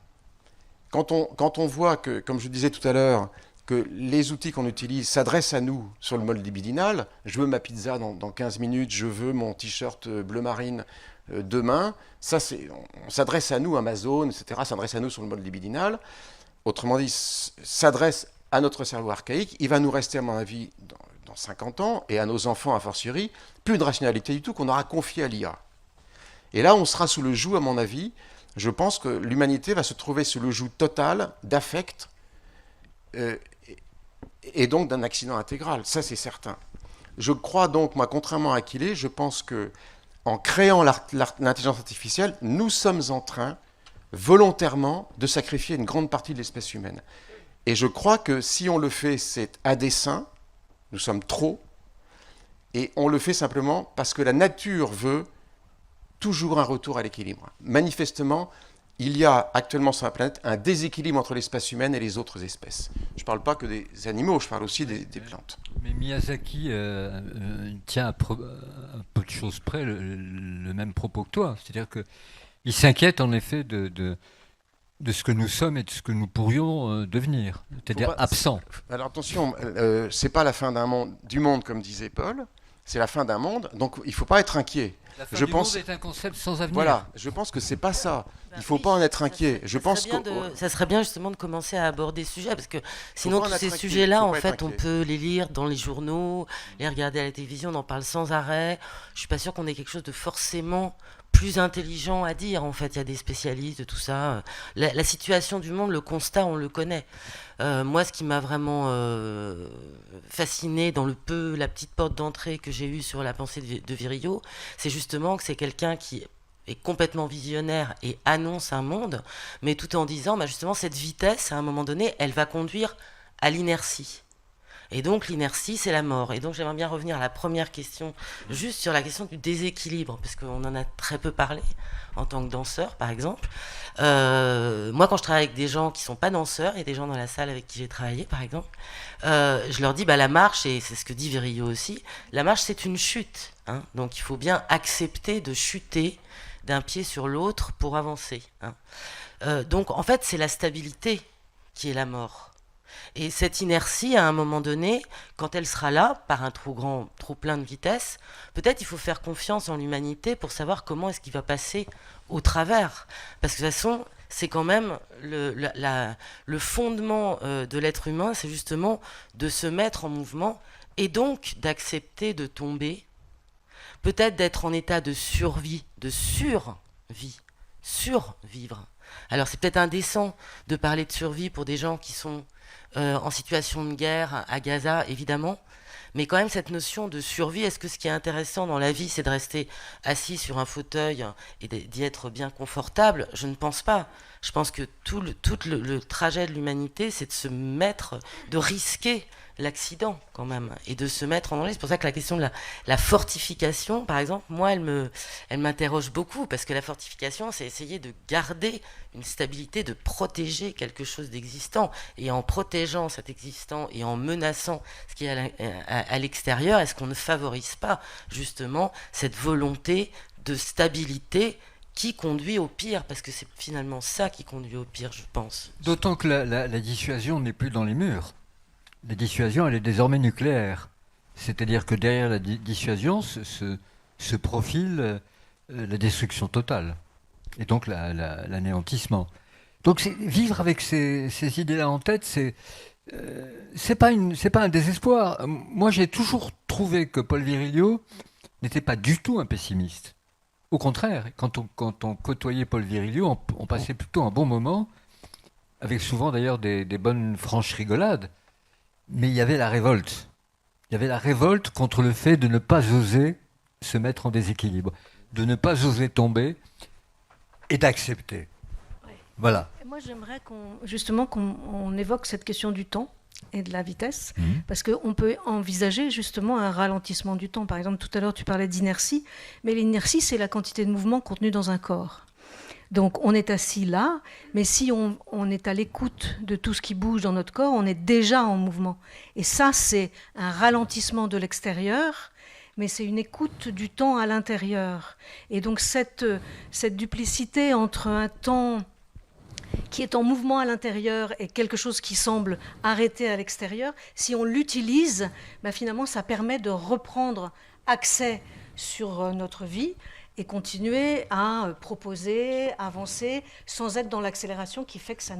Quand on voit que, comme je disais tout à l'heure, que les outils qu'on utilise s'adressent à nous sur le mode libidinal, je veux ma pizza dans 15 minutes, je veux mon t-shirt bleu marine demain, ça on s'adresse à nous, Amazon, etc., s'adresse à nous sur le mode libidinal, autrement dit, s'adresse à notre cerveau archaïque, il va nous rester, à mon avis, dans 50 ans, et à nos enfants a fortiori, plus de rationalité du tout qu'on aura confié à l'IA. Et là, on sera sous le joug, à mon avis, je pense que l'humanité va se trouver sous le joug total d'affect, et donc d'un accident intégral, ça c'est certain. Je crois donc, moi, contrairement à Achille, je pense que en créant l'intelligence artificielle, nous sommes en train, volontairement, de sacrifier une grande partie de l'espèce humaine. Et je crois que si on le fait, c'est à dessein, nous sommes trop, et on le fait simplement parce que la nature veut toujours un retour à l'équilibre. Manifestement, il y a actuellement sur la planète un déséquilibre entre l'espèce humaine et les autres espèces. Je ne parle pas que des animaux, je parle aussi des plantes. Mais Miyazaki tient à peu de choses près le même propos que toi. C'est-à-dire qu'il s'inquiète en effet de ce que nous sommes et de ce que nous pourrions devenir, c'est-à-dire absents. Alors attention, ce n'est pas la fin du monde comme disait Paul, c'est la fin d'un monde, donc il ne faut pas être inquiet. La fin du monde est un concept sans avenir. Voilà, je pense que c'est pas ça. Il ne faut pas en être inquiet. Ça serait bien justement de commencer à aborder ce sujet, parce que sinon tous ces sujets-là, en fait, on peut les lire dans les journaux, les regarder à la télévision, on en parle sans arrêt. Je suis pas sûre qu'on ait quelque chose de forcément plus intelligent à dire. En fait, il y a des spécialistes de tout ça. La situation du monde, le constat, on le connaît. Moi, ce qui m'a vraiment fasciné dans la petite porte d'entrée que j'ai eue sur la pensée de Virilio, c'est justement que c'est quelqu'un qui est complètement visionnaire et annonce un monde, mais tout en disant, justement, cette vitesse, à un moment donné, elle va conduire à l'inertie. Et donc l'inertie, c'est la mort. Et donc j'aimerais bien revenir à la première question, juste sur la question du déséquilibre, parce qu'on en a très peu parlé en tant que danseur, par exemple. Moi, quand je travaille avec des gens qui ne sont pas danseurs, et des gens dans la salle avec qui j'ai travaillé, par exemple, je leur dis, la marche, et c'est ce que dit Virilio aussi, la marche, c'est une chute. Hein, donc il faut bien accepter de chuter d'un pied sur l'autre pour avancer. Hein. Donc en fait, c'est la stabilité qui est la mort. Et cette inertie, à un moment donné, quand elle sera là, par un trop plein de vitesse, peut-être il faut faire confiance en l'humanité pour savoir comment est-ce qu'il va passer au travers. Parce que de toute façon, c'est quand même le fondement de l'être humain, c'est justement de se mettre en mouvement et donc d'accepter de tomber, peut-être d'être en état de survie, de survivre. Alors c'est peut-être indécent de parler de survie pour des gens qui sont en situation de guerre à Gaza, évidemment, mais quand même cette notion de survie, est-ce que ce qui est intéressant dans la vie, c'est de rester assis sur un fauteuil et d'y être bien confortable? Je ne pense pas. Je pense que tout le trajet de l'humanité, c'est de risquer l'accident quand même, et de se mettre en danger. C'est pour ça que la question de la fortification, par exemple, moi, elle m'interroge beaucoup, parce que la fortification, c'est essayer de garder une stabilité, de protéger quelque chose d'existant, et en protégeant cet existant et en menaçant ce qui est à l'extérieur, est-ce qu'on ne favorise pas justement cette volonté de stabilité qui conduit au pire, parce que c'est finalement ça qui conduit au pire, je pense. D'autant que la dissuasion n'est plus dans les murs. La dissuasion, elle est désormais nucléaire. C'est-à-dire que derrière la dissuasion se profile la destruction totale. Et donc l'anéantissement. Donc vivre avec ces idées-là en tête, c'est pas un désespoir. Moi, j'ai toujours trouvé que Paul Virilio n'était pas du tout un pessimiste. Au contraire, quand on côtoyait Paul Virilio, on passait plutôt un bon moment, avec souvent d'ailleurs des bonnes franches rigolades. Mais il y avait la révolte. Il y avait la révolte contre le fait de ne pas oser se mettre en déséquilibre, de ne pas oser tomber et d'accepter. Ouais. Voilà. Moi, j'aimerais qu'on évoque cette question du temps et de la vitesse, parce qu'on peut envisager justement un ralentissement du temps. Par exemple, tout à l'heure, tu parlais d'inertie, mais l'inertie, c'est la quantité de mouvement contenu dans un corps. Donc, on est assis là, mais si on est à l'écoute de tout ce qui bouge dans notre corps, on est déjà en mouvement. Et ça, c'est un ralentissement de l'extérieur, mais c'est une écoute du temps à l'intérieur. Et donc, cette duplicité entre un temps qui est en mouvement à l'intérieur et quelque chose qui semble arrêté à l'extérieur, si on l'utilise, finalement, ça permet de reprendre accès sur notre vie et continuer à proposer, avancer, sans être dans l'accélération qui fait que ça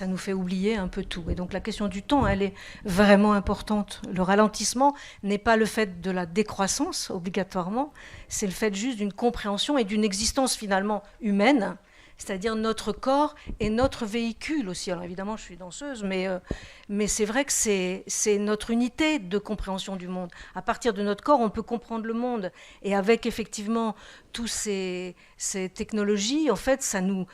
nous fait oublier un peu tout. Et donc la question du temps, elle est vraiment importante. Le ralentissement n'est pas le fait de la décroissance, obligatoirement, c'est le fait juste d'une compréhension et d'une existence finalement humaine, c'est-à-dire notre corps et notre véhicule aussi. Alors évidemment, je suis danseuse, mais c'est vrai que c'est notre unité de compréhension du monde. À partir de notre corps, on peut comprendre le monde. Et avec effectivement toutes ces technologies, en fait, ça nous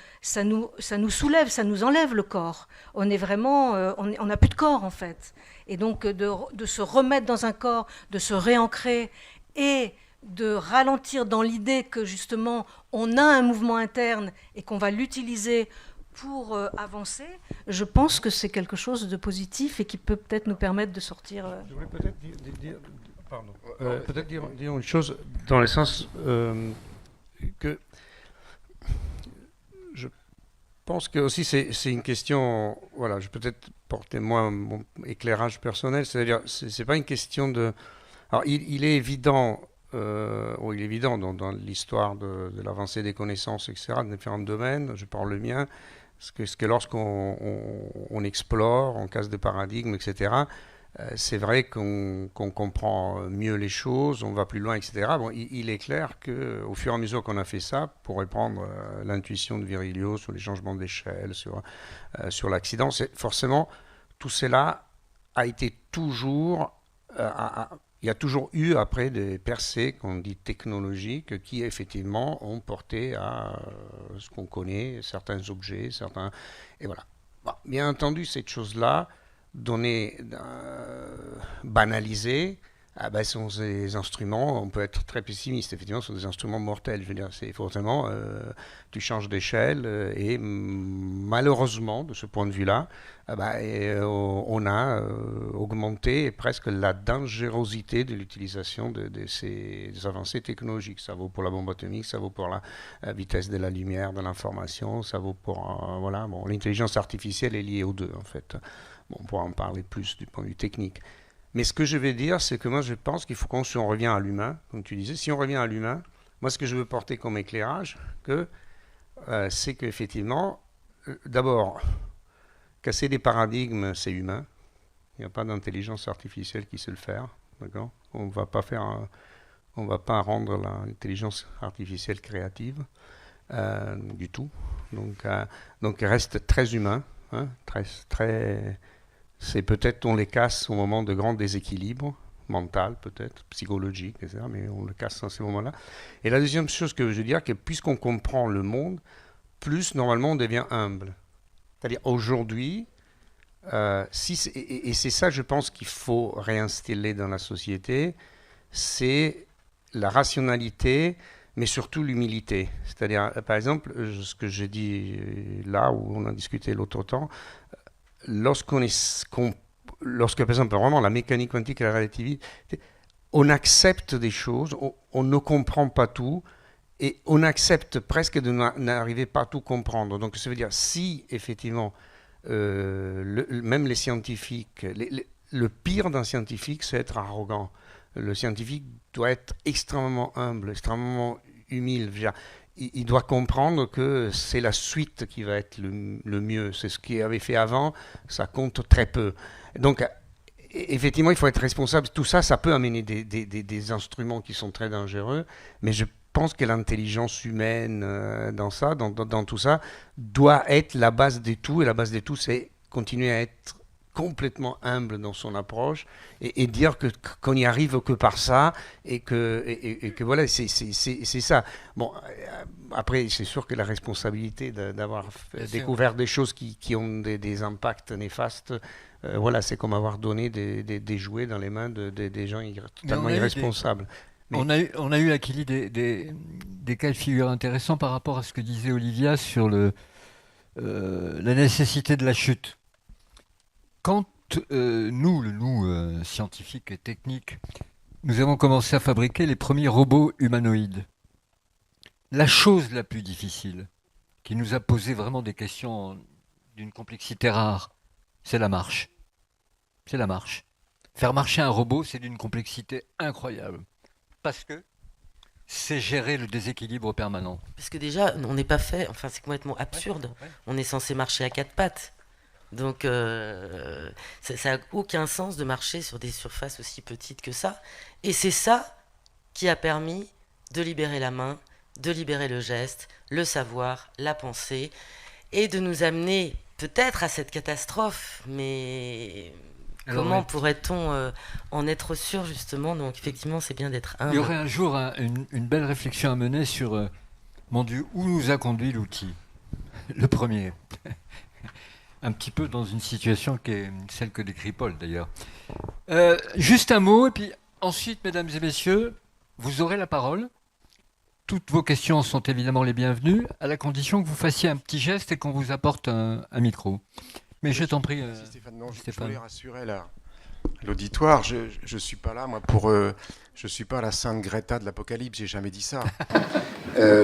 soulève, ça nous enlève le corps. On est vraiment, on n'a plus de corps en fait. Et donc de se remettre dans un corps, de se réancrer et de ralentir dans l'idée que justement on a un mouvement interne et qu'on va l'utiliser pour avancer, je pense que c'est quelque chose de positif et qui peut peut-être nous permettre de sortir. Je voulais peut-être dire une chose dans le sens que je pense que aussi c'est une question. Voilà, je peux peut-être porter moi mon éclairage personnel, c'est-à-dire c'est pas une question de. Alors il est évident. Il est évident dans l'histoire de l'avancée des connaissances, etc., dans différents domaines, je parle le mien, parce que lorsqu'on explore, on casse des paradigmes, etc., c'est vrai qu'on comprend mieux les choses, on va plus loin, etc. Bon, il est clair qu'au fur et à mesure qu'on a fait ça, pour reprendre l'intuition de Virilio sur les changements d'échelle, sur l'accident, forcément, tout cela a été toujours... il y a toujours eu après des percées qu'on dit technologiques qui effectivement ont porté à ce qu'on connaît, certains objets, certains... Et voilà. Bon, bien entendu, cette chose-là, donnée, banalisée, sont des instruments, on peut être très pessimiste, effectivement, ce sont des instruments mortels. Je veux dire, c'est forcément, tu changes d'échelle et malheureusement, de ce point de vue-là, on a augmenté presque la dangerosité de l'utilisation de ces avancées technologiques. Ça vaut pour la bombe atomique, ça vaut pour la vitesse de la lumière, de l'information, ça vaut pour... l'intelligence artificielle est liée aux deux, en fait. Bon, on pourra en parler plus du point de vue technique. Mais ce que je vais dire, c'est que moi, je pense qu'il faut si on revient à l'humain, comme tu disais, si on revient à l'humain, moi, ce que je veux porter comme éclairage, c'est qu'effectivement, d'abord, casser des paradigmes, c'est humain. Il n'y a pas d'intelligence artificielle qui sait le faire, d'accord ? On va pas rendre l'intelligence artificielle créative du tout. Donc, reste très humain, hein, très c'est peut-être on les casse au moment de grands déséquilibres, mental peut-être, psychologique, etc., mais on le casse dans ces moments-là. Et la deuxième chose que je veux dire, c'est que puisqu'on comprend le monde, plus normalement on devient humble. C'est-à-dire aujourd'hui, et c'est ça je pense qu'il faut réinstiller dans la société, c'est la rationalité, mais surtout l'humilité. C'est-à-dire, par exemple, ce que j'ai dit là où on a discuté l'autre temps, lorsque par exemple vraiment la mécanique quantique et la relativité, on accepte des choses, on ne comprend pas tout, Et on accepte presque de n'arriver pas à tout comprendre. Donc ça veut dire, si effectivement, même les scientifiques, le pire d'un scientifique, c'est être arrogant. Le scientifique doit être extrêmement humble, extrêmement humble. Il doit comprendre que c'est la suite qui va être le mieux. C'est ce qu'il avait fait avant, ça compte très peu. Donc, effectivement, il faut être responsable. Tout ça, ça peut amener des instruments qui sont très dangereux, mais je pense que l'intelligence humaine dans tout ça, doit être la base de tout. Et la base de tout, c'est continuer à être complètement humble dans son approche et dire qu'on n'y arrive que par ça et que voilà, c'est ça. Bon, après, c'est sûr que la responsabilité d'avoir découvert des choses qui ont des impacts néfastes, voilà, c'est comme avoir donné des jouets dans les mains des gens totalement irresponsables. On a eu à Kili des cas de figure intéressants par rapport à ce que disait Olivia sur la nécessité de la chute. Quand nous, scientifiques et techniques, nous avons commencé à fabriquer les premiers robots humanoïdes, la chose la plus difficile, qui nous a posé vraiment des questions d'une complexité rare, c'est la marche. C'est la marche. Faire marcher un robot, c'est d'une complexité incroyable. Parce que c'est gérer le déséquilibre permanent. Parce que déjà, on n'est pas fait, enfin c'est complètement absurde. Ouais. On est censé marcher à 4 pattes. Donc ça n'a aucun sens de marcher sur des surfaces aussi petites que ça. Et c'est ça qui a permis de libérer la main, de libérer le geste, le savoir, la pensée, et de nous amener peut-être à cette catastrophe, mais... Alors, comment pourrait-on en être sûr, justement? Donc, effectivement, c'est bien d'être humble. Il y aurait un jour une belle réflexion à mener sur, mon Dieu, où nous a conduit l'outil? Le premier. Un petit peu dans une situation qui est celle que décrit Paul, d'ailleurs. Juste un mot, et puis ensuite, mesdames et messieurs, vous aurez la parole. Toutes vos questions sont évidemment les bienvenues, à la condition que vous fassiez un petit geste et qu'on vous apporte un micro. Mais je t'en prie, Stéphane. Stéphane. Je voulais rassurer l'auditoire. Je suis pas là, moi, je suis pas la sainte Greta de l'Apocalypse. J'ai jamais dit ça.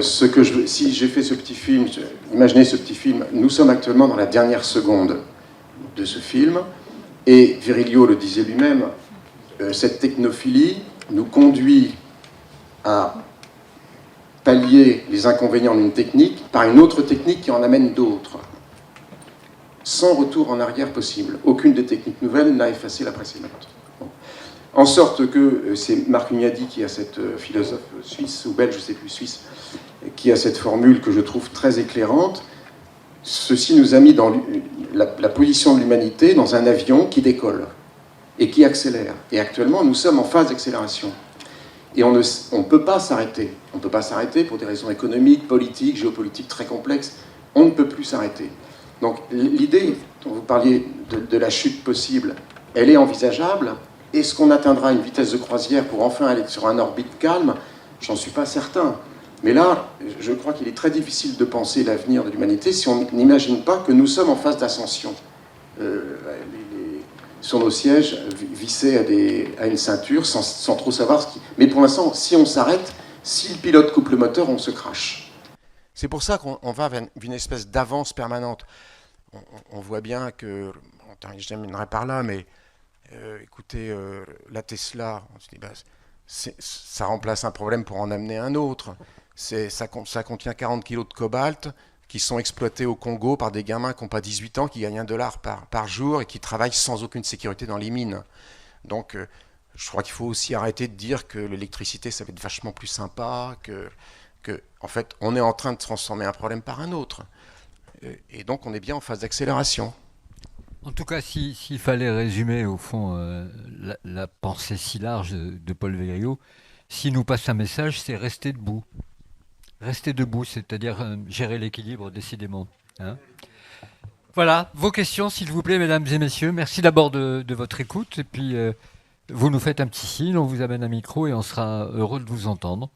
Si j'ai fait ce petit film, imaginez ce petit film. Nous sommes actuellement dans la dernière seconde de ce film, et Virilio le disait lui-même. Cette technophilie nous conduit à pallier les inconvénients d'une technique par une autre technique qui en amène d'autres. Sans retour en arrière possible. Aucune des techniques nouvelles n'a effacé la précédente. Bon. En sorte que c'est Marc Hunyadi qui a cette philosophe suisse, ou belge, je ne sais plus, suisse, qui a cette formule que je trouve très éclairante. Ceci nous a mis dans la position de l'humanité dans un avion qui décolle et qui accélère. Et actuellement, nous sommes en phase d'accélération. Et on ne peut pas s'arrêter. On ne peut pas s'arrêter pour des raisons économiques, politiques, géopolitiques très complexes. On ne peut plus s'arrêter. Donc l'idée dont vous parliez de la chute possible, elle est envisageable. Est-ce qu'on atteindra une vitesse de croisière pour enfin aller sur un orbite calme? J'en suis pas certain. Mais là, je crois qu'il est très difficile de penser l'avenir de l'humanité si on n'imagine pas que nous sommes en phase d'ascension. Sur nos sièges, vissés à une ceinture, sans trop savoir ce qui... Mais pour l'instant, si on s'arrête, si le pilote coupe le moteur, on se crache. C'est pour ça qu'on va vers une espèce d'avance permanente. On voit bien que, je terminerai par là, mais écoutez, la Tesla, on se dit, ça remplace un problème pour en amener un autre. Ça contient 40 kilos de cobalt qui sont exploités au Congo par des gamins qui n'ont pas 18 ans, qui gagnent $1 par jour et qui travaillent sans aucune sécurité dans les mines. Donc, je crois qu'il faut aussi arrêter de dire que l'électricité, ça va être vachement plus sympa, que en fait, on est en train de transformer un problème par un autre. Et donc, on est bien en phase d'accélération. En tout cas, s'il fallait résumer, au fond, la pensée si large de Paul Virilio, s'il nous passe un message, c'est rester debout. Rester debout, c'est-à-dire gérer l'équilibre, décidément. Hein. Voilà, vos questions, s'il vous plaît, mesdames et messieurs. Merci d'abord de votre écoute. Et puis, vous nous faites un petit signe, on vous amène un micro et on sera heureux de vous entendre.